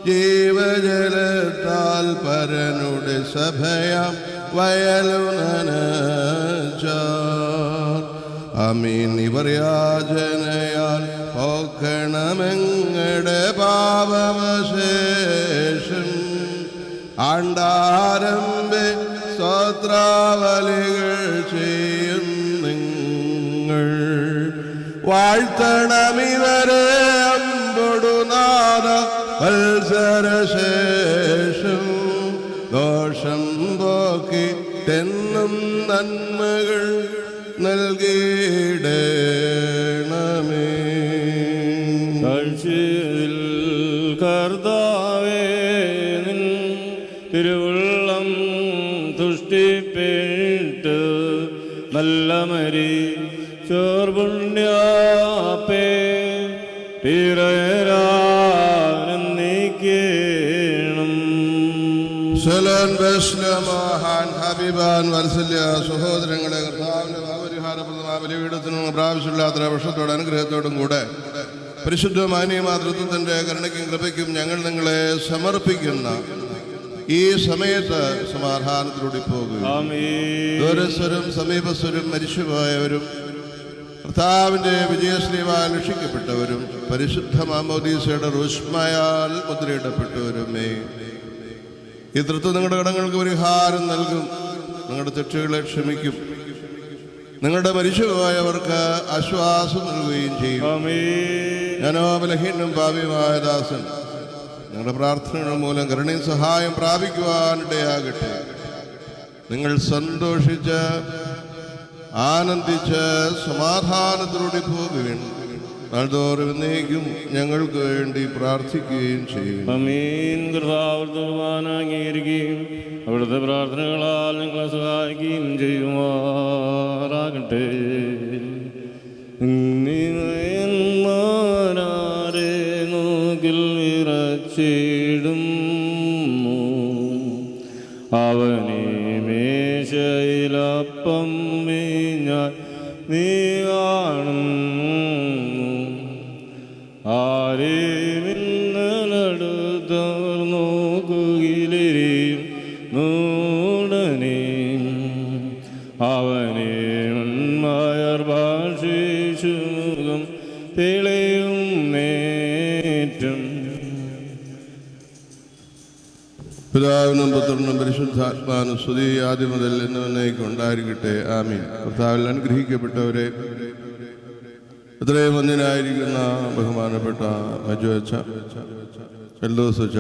ജീവജലത്താൽ പരനുടെ സഭയാം വയലുനനച്ചാർ അമീൻ. ഇവർ യാചനയാൽ പോക്കണമെങ്ങടെ പാപവശേഷം ആണ്ടാരംഭെ സ്തോത്രാവലികൾ ചെയ്യും നിങ്ങൾ. വാഴ്ത്തണമിവരെ അമ്പൊടുനാഥ വത്സരശേഷം ദോഷം പോക്കി തെന്നും നന്മകൾ നൽകിയിടണമേ. കാഴ്ചയിൽ കർത്താവേ നിൻ തിരുവുള്ളം തുഷ്ടിപ്പെട്ട് നല്ല മരി ചോർപുണ്യാപ്പേ നീക്കേണം. സലാം ബസ്ലമാഹാൻ ഹബീബാൻ വത്സല്യ സഹോദരങ്ങളെ, കർത്താവിന്റെ ഭാവപരിഹാരപ്രദമായ ബലിപീഠത്തിനും പ്രാവശ്യമില്ലാത്ത വർഷത്തോടെ അനുഗ്രഹത്തോടും കൂടെ പരിശുദ്ധ മാന്യമാതൃത്വത്തിന്റെ കരുണയ്ക്കും കൃപയ്ക്കും ഞങ്ങൾ നിങ്ങളെ സമർപ്പിക്കുന്ന ഈ സമയത്ത് സമാധാനത്തിലൂടെ പോകുക. ദൂരസ്വരും സമീപസ്വരും മരിച്ചുപോയവരും കർത്താവിന്റെ വിജയശ്രീവാൽ രക്ഷിക്കപ്പെട്ടവരും പരിശുദ്ധ മാമോദീസയുടെ റൂഷ്മയാൽ മുദ്രയിടപ്പെട്ടവരുമേ, ഈ തൃത്വം നിങ്ങളുടെ കടങ്ങൾക്ക് പരിഹാരം നൽകും, നിങ്ങളുടെ തെറ്റുകളെ ക്ഷമിക്കും, നിങ്ങളുടെ മരിച്ചുപോയവർക്ക് ആശ്വാസം നൽകുകയും ചെയ്യും. ഞാനോ ബലഹീനം പാപിയുമായ ദാസൻ നിങ്ങളുടെ പ്രാർത്ഥനകൾ മൂലം കരുണയും സഹായം പ്രാപിക്കുവാനിടയാകട്ടെ. നിങ്ങൾ സന്തോഷിച്ച് ആനന്ദിച്ച് സമാധാനത്തിലൂടെ പോകുകയും നാൾതോറും എന്നേക്കും ഞങ്ങൾക്ക് വേണ്ടി പ്രാർത്ഥിക്കുകയും ചെയ്യും. അംഗീകരിക്കുകയും അവിടുത്തെ പ്രാർത്ഥനകളാൽ ഞങ്ങളെ സഹായിക്കുകയും ചെയ്യുമാറാകട്ടെ. നോക്കിൽ വിറച്ചിടും അവനെ മേശയിലപ്പം വീഞ്ഞാൽ നീ കാണും. ആരെയും ഇന്നലടുത്തവർ നോക്കുകയിലെയും നൂടനെ അവനെ ഉന്മയർ ഭാഷിച്ചു മുഖം തെളിയും നേറ്റം. പിതാവിനും പുത്രനും പരിശുദ്ധാത്മാവിനും സ്തുതി ആദ്യം മുതൽ എന്നേക്കും ഉണ്ടായിരിക്കട്ടെ. ആമീൻ. കർത്താവിൽ അനുഗ്രഹിക്കപ്പെട്ടവരെ, ഇത്രയും ഒന്നിനായിരിക്കുന്ന ബഹുമാനപ്പെട്ട മജുവച്ച എൽദോസച്ച,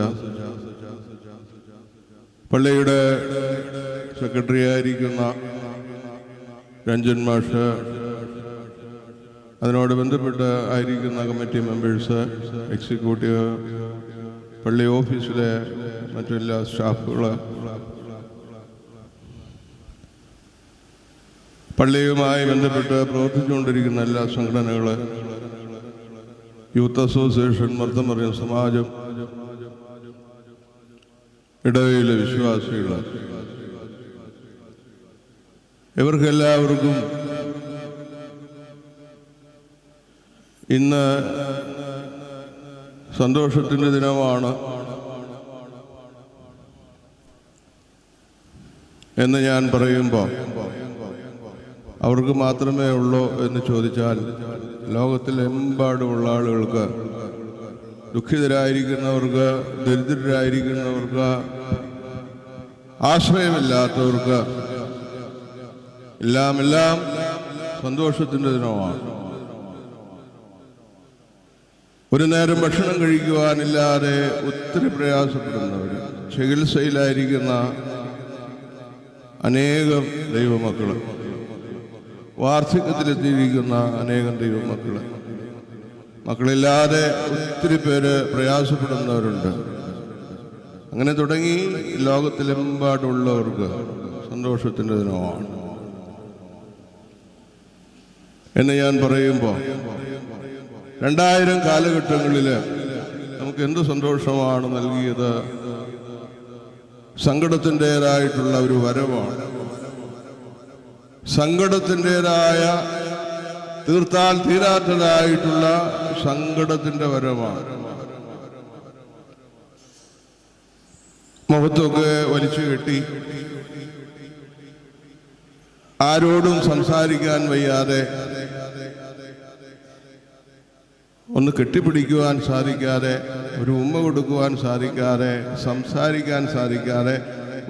പള്ളിയുടെ സെക്രട്ടറി ആയിരിക്കുന്ന രഞ്ജൻ മാഷ്, അതിനോട് ബന്ധപ്പെട്ട് ആയിരിക്കുന്ന കമ്മിറ്റി മെമ്പേഴ്സ്, എക്സിക്യൂട്ടീവ്, പള്ളി ഓഫീസിലെ മറ്റെല്ലാ സ്റ്റാഫുകൾ, പള്ളിയുമായി ബന്ധപ്പെട്ട് പ്രവർത്തിച്ചുകൊണ്ടിരിക്കുന്ന എല്ലാ സംഘടനകൾ, യൂത്ത് അസോസിയേഷൻ, മർദ്ദമറിയം സമാജം, ഇടവയിലെ വിശ്വാസികൾ, ഇവർക്കെല്ലാവർക്കും ഇന്ന് സന്തോഷത്തിൻ്റെ ദിനമാണ് എന്ന് ഞാൻ പറയുമ്പോൾ അവർക്ക് മാത്രമേ ഉള്ളൂ എന്ന് ചോദിച്ചാൽ, ലോകത്തിലെമ്പാടുമുള്ള ആളുകൾക്ക്, ദുഃഖിതരായിരിക്കുന്നവർക്ക്, ദരിദ്രരായിരിക്കുന്നവർക്ക്, ആശ്രയമില്ലാത്തവർക്ക് എല്ലാം സന്തോഷത്തിൻ്റെ ദിനമാണ്. ഒരു നേരം ഭക്ഷണം കഴിക്കുവാനില്ലാതെ ഒത്തിരി പ്രയാസപ്പെടുന്നവർ, ചികിത്സയിലായിരിക്കുന്ന അനേകം ദൈവമക്കൾ, വാർദ്ധക്യത്തിലെത്തിയിരിക്കുന്ന അനേകം ദൈവമക്കൾ, മക്കളില്ലാതെ ഒത്തിരി പേര് പ്രയാസപ്പെടുന്നവരുണ്ട്. അങ്ങനെ തുടങ്ങി ലോകത്തിലെമ്പാടുള്ളവർക്ക് സന്തോഷത്തിൻ്റെ ദിനമാണ് എന്ന് ഞാൻ പറയുമ്പോൾ, 2000 കാലഘട്ടങ്ങളിൽ നമുക്ക് എന്ത് സന്തോഷമാണ് നൽകിയത്? സങ്കടത്തിൻ്റെതായിട്ടുള്ള ഒരു വരവാണ്. സങ്കടത്തിൻ്റെതായ, തീർത്താൽ തീരാത്തതായിട്ടുള്ള സങ്കടത്തിൻ്റെ വരവാണ്. മുഖത്തൊക്കെ വലിച്ചു കെട്ടി, ആരോടും സംസാരിക്കാൻ വയ്യാതെ, ഒന്ന് കെട്ടിപ്പിടിക്കുവാൻ സാധിക്കാതെ, ഒരു ഉമ്മ കൊടുക്കുവാൻ സാധിക്കാതെ, സംസാരിക്കാൻ സാധിക്കാതെ,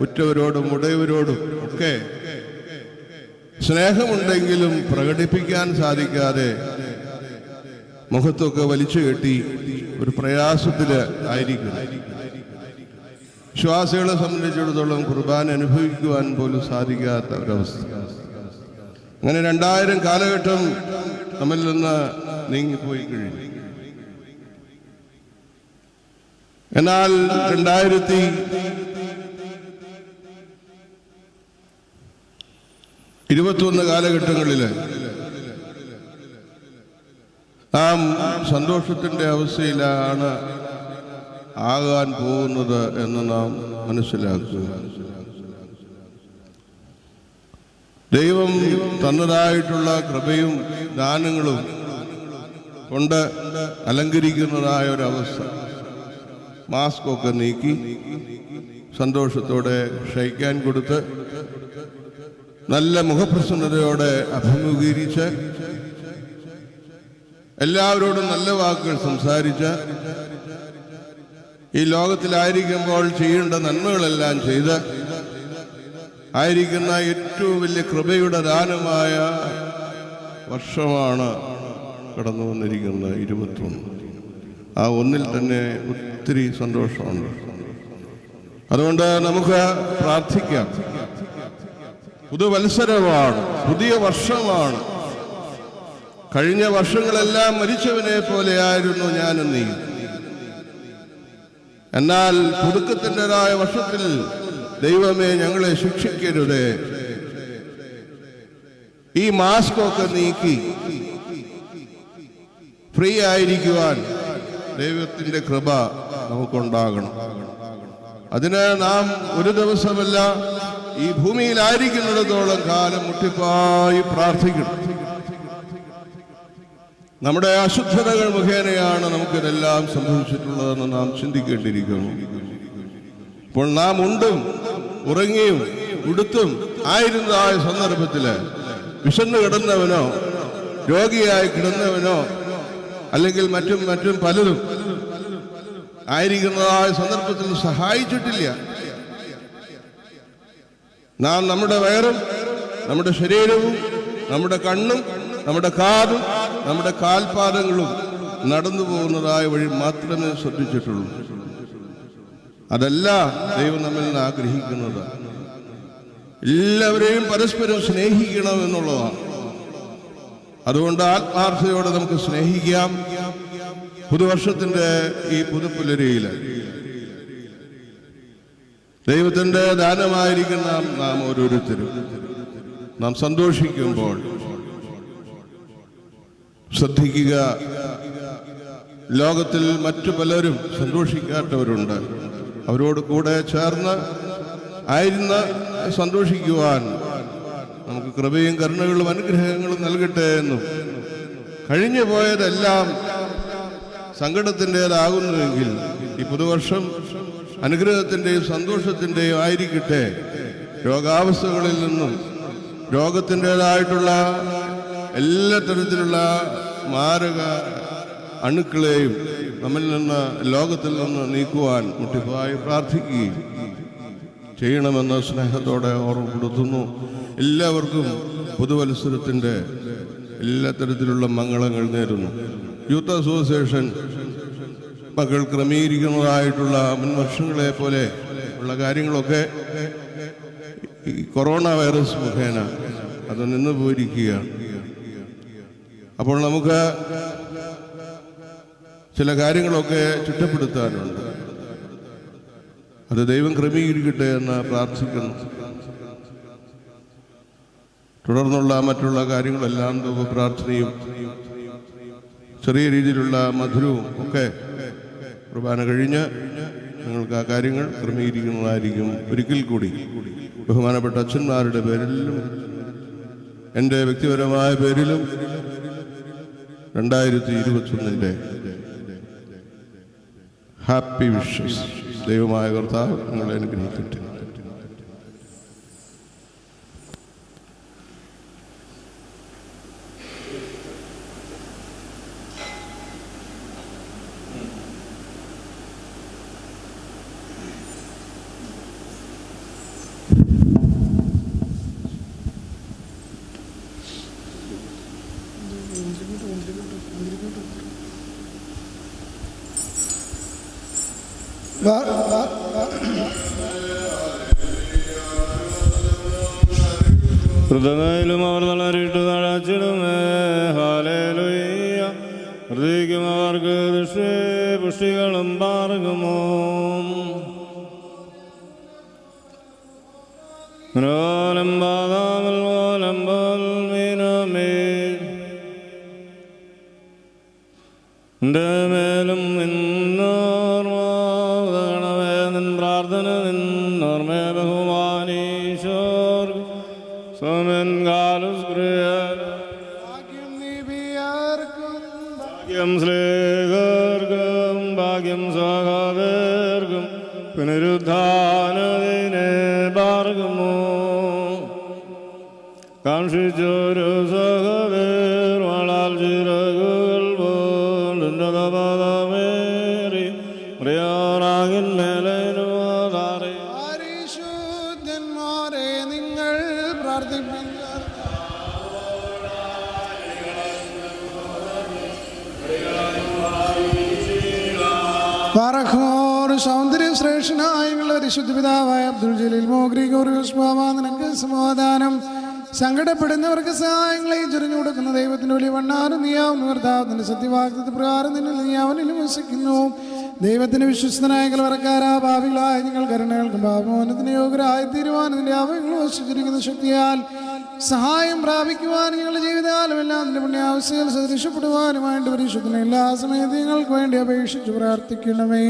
ഉറ്റവരോടും ഉടയവരോടും ഒക്കെ സ്നേഹമുണ്ടെങ്കിലും പ്രകടിപ്പിക്കാൻ സാധിക്കാതെ, മുഖത്തൊക്കെ വലിച്ചു കെട്ടി ഒരു പ്രയാസത്തിൽ ആയിരിക്കുന്നു. വിശ്വാസികളെ സംബന്ധിച്ചിടത്തോളം കുർബാന അനുഭവിക്കുവാൻ പോലും സാധിക്കാത്ത ഒരവസ്ഥ. അങ്ങനെ 2000 കാലഘട്ടം നമ്മിൽ നിന്ന് നീങ്ങിപ്പോയി കഴിഞ്ഞു. എന്നാൽ 2021 കാലഘട്ടങ്ങളിൽ നാം സന്തോഷത്തിൻ്റെ അവസ്ഥയിലാണ് ആകാൻ പോകുന്നത് എന്ന് നാം മനസ്സിലാക്കുക. ദൈവം തന്നതായിട്ടുള്ള കൃപയും ദാനങ്ങളും കൊണ്ട് അലങ്കരിക്കുന്നതായ ഒരവസ്ഥ. മാസ്കൊക്കെ നീക്കി സന്തോഷത്തോടെ ക്ഷയിക്കാൻ കൊടുത്ത് നല്ല മുഖപ്രസന്നതയോടെ അഭിമുഖീകരിച്ച് എല്ലാവരോടും നല്ല വാക്കുകൾ സംസാരിച്ച് ഈ ലോകത്തിലായിരിക്കുമ്പോൾ ചെയ്യേണ്ട നന്മകളെല്ലാം ചെയ്ത് ആയിരിക്കുന്ന ഏറ്റവും വലിയ കൃപയുടെ ദാനമായ വർഷമാണ് കടന്നു വന്നിരിക്കുന്നത് 21. ആ ഒന്നിൽ തന്നെ ഒത്തിരി സന്തോഷമുണ്ട്. അതുകൊണ്ട് നമുക്ക് പ്രാർത്ഥിക്കാം. പുതുവത്സരമാണ്, പുതിയ വർഷമാണ്. കഴിഞ്ഞ വർഷങ്ങളെല്ലാം മരിച്ചവനെ പോലെയായിരുന്നു ഞാനും നീ. എന്നാൽ പുതുക്കത്തിൻ്റെതായ വർഷത്തിൽ ദൈവമേ ഞങ്ങളെ ശിക്ഷിക്കരുതേ. ഈ മാസ്കൊക്കെ നീക്കി ഫ്രീ ആയിരിക്കുവാൻ ദൈവത്തിൻ്റെ കൃപ നമുക്കുണ്ടാകണം. അതിന് നാം ഒരു ദിവസമല്ല, ഈ ഭൂമിയിലായിരിക്കുന്നിടത്തോളം കാലം മുട്ടിപ്പായി പ്രാർത്ഥിക്കണം. നമ്മുടെ അശുദ്ധതകൾ മുഖേനയാണ് നമുക്കിതെല്ലാം സംഭവിച്ചിട്ടുള്ളതെന്ന് നാം ചിന്തിക്കേണ്ടിയിരിക്കുന്നു. അപ്പോൾ നാം ഉണ്ടും ഉറങ്ങിയും ഉടുത്തും ആയിരുന്നതായ സന്ദർഭത്തിൽ വിശന്നു കിടന്നവനോ രോഗിയായി കിടന്നവനോ അല്ലെങ്കിൽ മറ്റും പലരും ആയിരിക്കുന്നതായ സന്ദർഭത്തിൽ സഹായിച്ചിട്ടില്ല. നാം നമ്മുടെ വയറും നമ്മുടെ ശരീരവും നമ്മുടെ കണ്ണും നമ്മുടെ കാതും നമ്മുടെ കാൽപാദങ്ങളും നടന്നു പോകുന്നതായ വഴി മാത്രമേ ശ്രദ്ധിച്ചിട്ടുള്ളൂ. അതല്ല ദൈവം നമ്മിൽ നിന്ന് ആഗ്രഹിക്കുന്നത്. എല്ലാവരെയും പരസ്പരം സ്നേഹിക്കണം എന്നുള്ളതാണ്. അതുകൊണ്ട് ആത്മാർത്ഥതയോടെ നമുക്ക് സ്നേഹിക്കാം. പുതുവർഷത്തിന്റെ ഈ പുതുപ്പുലരിയിൽ ദൈവത്തിന്റെ ദാനമായിരിക്കുന്ന നാം ഓരോരുത്തരും നാം സന്തോഷിക്കുമ്പോൾ ശ്രദ്ധിക്കുക, ലോകത്തിൽ മറ്റു പലരും സന്തോഷിക്കാത്തവരുണ്ട്. അവരോട് കൂടെ ചേർന്ന് സന്തോഷിക്കുവാൻ നമുക്ക് കൃപയും കരുണകളും അനുഗ്രഹങ്ങളും നൽകട്ടെ എന്നും, കഴിഞ്ഞു പോയതെല്ലാം സങ്കടത്തിൻ്റെതാകുന്നുവെങ്കിൽ ഈ പുതുവർഷം അനുഗ്രഹത്തിൻ്റെയും സന്തോഷത്തിൻ്റെയും ആയിരിക്കട്ടെ. രോഗാവസ്ഥകളിൽ നിന്നും രോഗത്തിൻ്റെതായിട്ടുള്ള എല്ലാ തരത്തിലുള്ള മാരക അണുക്കളെയും നമ്മിൽ നിന്ന് ലോകത്തിൽ നിന്ന് നീക്കുവാൻ മുട്ടിപ്പായി പ്രാർത്ഥിക്കുകയും ചെയ്യണമെന്ന് സ്നേഹത്തോടെ ഓർമ്മപ്പെടുത്തുന്നു. എല്ലാവർക്കും പുതുവത്സരത്തിൻ്റെ എല്ലാ തരത്തിലുള്ള മംഗളങ്ങൾ നേരുന്നു. യൂത്ത് അസോസിയേഷൻ മക്കൾ ക്രമീകരിക്കുന്നതായിട്ടുള്ള മുൻ വർഷങ്ങളെ പോലെ ഉള്ള കാര്യങ്ങളൊക്കെ ഈ കൊറോണ വൈറസ് മുഖേന അത് നിന്ന് പോയിരിക്കുകയാണ്. അപ്പോൾ നമുക്ക് ചില കാര്യങ്ങളൊക്കെ ചിട്ടപ്പെടുത്താനുണ്ട്. അത് ദൈവം ക്രമീകരിക്കട്ടെ എന്ന് പ്രാർത്ഥിക്കുന്നു. തുടർന്നുള്ള മറ്റുള്ള കാര്യങ്ങളെല്ലാം പ്രാർത്ഥനയും ചെറിയ രീതിയിലുള്ള മധുരവും ഒക്കെ കുർബാന കഴിഞ്ഞ് നിങ്ങൾക്ക് ആ കാര്യങ്ങൾ ക്രമീകരിക്കുന്നതായിരിക്കും. ഒരിക്കൽ കൂടി ബഹുമാനപ്പെട്ട അച്ഛന്മാരുടെ പേരിലും എൻ്റെ വ്യക്തിപരമായ പേരിലും 2021 ഹാപ്പി വിഷസ്. ദൈവമായ കർത്താവ് നിങ്ങളെ അനുഗ്രഹിക്കട്ടെ. വാ ഹൃദയയിലും അവർ നല്ലരിട്ട് തഴച്ചിടുമേ. ഹല്ലേലൂയ. ഹൃദയിക്കും അവർക്ക് ദൃഷ്ടി പുഷ്ടികളും പാർക്കുമോ. എൻ്റെ മേലും നിന്നോർമ്മേ നിൻ പ്രാർത്ഥന നിന്നോർമ്മേ ബഹുമാനീശോർ സ്വമൻ ഭാഗ്യം സ്ലേഹർക്കും ഭാഗ്യം സഹോദർക്കും പുനരുദ്ധാനതിനെ പാർക്കുമോ. കാക്ഷിച്ചൊരു സഹോദർ വളാൽ ചിറകുകൾ പോലുന്നതമേറി പ്രിയോറാകിൻ മേലേനുവാതാറെ. പരിശുദ്ധന്മാരെ നിങ്ങൾ പ്രാർത്ഥിപ്പിക്കുക. സൗന്ദര്യ ശ്രേഷ്ഠനായ ഞങ്ങളുടെ പരിശുദ്ധ പിതാവായ അബ്ദുൽ ജലീൽ മോഗ്രിഗോറിയോസ് ബാബ, നിനക്ക് സമാധാനം. സങ്കടപ്പെടുന്നവർക്ക് സഹായങ്ങളെ ചൊരിഞ്ഞു കൊടുക്കുന്ന ദൈവത്തിന് വലിയ വണ്ണാനും നീയാവുന്ന കർത്താവിന്റെ സത്യവാക്യത്തെ പ്രകാരം നിന്നിൽ നീ അവനിൽ വസിക്കുന്നു. ദൈവത്തിന് വിശ്വസ്തനായ കലവറക്കാരാ ഭാവികളായ നിങ്ങൾ കരുണകൾക്കും പാപമോചനത്തിന് യോഗ്യരായി തീരുവാനതിൻ്റെ അവയങ്ങൾ വസിച്ചിരിക്കുന്ന ശക്തിയാൽ സഹായം പ്രാപിക്കുവാൻ ഞങ്ങളുടെ ജീവിതകാലം എല്ലാം അതിൻ്റെ പുണ്യാവശ്യങ്ങൾ സദൃശപ്പെടുവാനുമായിട്ട് പരിശുദ്ധനെ എല്ലാ സമയത്തും ഞങ്ങൾക്ക് വേണ്ടി അപേക്ഷിച്ച് പ്രാർത്ഥിക്കണമേ.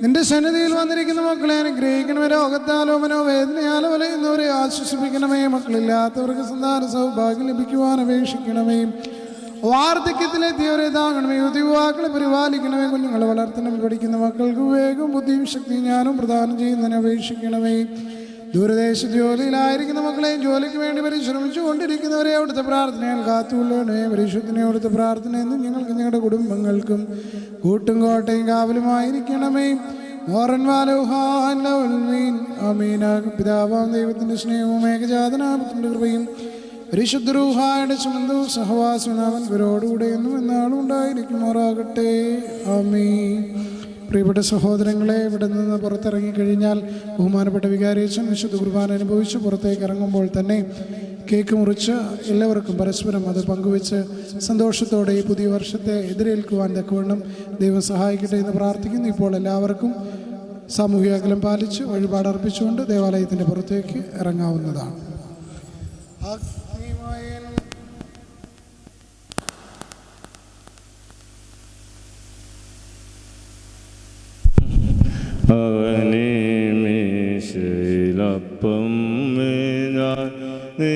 നിന്റെ സന്നിധിയിൽ വന്നിരിക്കുന്ന മക്കളെ അനുഗ്രഹിക്കണമേ. രോഗത്താലോ മനോവേദനയാലോ വലയുന്നവരെ ആശ്വസിപ്പിക്കണമേ. മക്കളില്ലാത്തവർക്ക് സന്താന സൗഭാഗ്യം ലഭിക്കുവാൻ അപേക്ഷിക്കണമേ. വാർദ്ധക്യത്തിലെത്തിയവരെ താങ്ങണമേ. യുവാക്കളെ പരിപാലിക്കണമേ. കുഞ്ഞുങ്ങളെ വളർത്തണം. പഠിക്കുന്ന മക്കൾക്ക് വിവേകവും ബുദ്ധിയും ശക്തിയും ജ്ഞാനവും പ്രദാനം ചെയ്യുന്നതിന് അപേക്ഷിക്കണമേ. ദൂരദേശ ജോലിയിലായിരിക്കുന്ന മക്കളെയും ജോലിക്ക് വേണ്ടി പരിശ്രമിച്ചു കൊണ്ടിരിക്കുന്നവരെ അവിടുത്തെ പ്രാർത്ഥനയാൽ കാത്തുകൊള്ളണമേ. പരിശുദ്ധനെ അവിടുത്തെ പ്രാർത്ഥന എന്നും ഞങ്ങൾക്ക് ഞങ്ങളുടെ കുടുംബങ്ങൾക്കും കൂട്ടും കോട്ടയും കാവലുമായിരിക്കണമേ. പിതാവാം ദൈവത്തിൻ്റെ സ്നേഹവും ഏകജാതനാമത്തിൻ്റെ കൃപയും പരിശുദ്ധ റൂഹായുടെ സുമന്തവും സഹവാസവും അവൻ ഇവരോടുകൂടെ എന്നും എന്നാളും ഉണ്ടായിരിക്കുമാറാകട്ടെ. ആമീൻ. പ്രിയപ്പെട്ട സഹോദരങ്ങളെ, ഇവിടെ നിന്ന് പുറത്തിറങ്ങിക്കഴിഞ്ഞാൽ ബഹുമാനപ്പെട്ട വികാരിയച്ഛൻ വിശുദ്ധ കുർബാന അനുഭവിച്ച് പുറത്തേക്ക് ഇറങ്ങുമ്പോൾ തന്നെ കേക്ക് മുറിച്ച് എല്ലാവർക്കും പരസ്പരം അത് പങ്കുവെച്ച് സന്തോഷത്തോടെ ഈ പുതിയ വർഷത്തെ എതിരേൽക്കുവാൻ തക്കവണ്ണം ദൈവം സഹായിക്കട്ടെ എന്ന് പ്രാർത്ഥിക്കുന്നു. ഇപ്പോൾ എല്ലാവർക്കും സാമൂഹിക അകലം പാലിച്ച് വഴിപാടർപ്പിച്ചുകൊണ്ട് ദേവാലയത്തിൻ്റെ പുറത്തേക്ക് ഇറങ്ങാവുന്നതാണ്. അവനിമിശയിലപ്പം നീ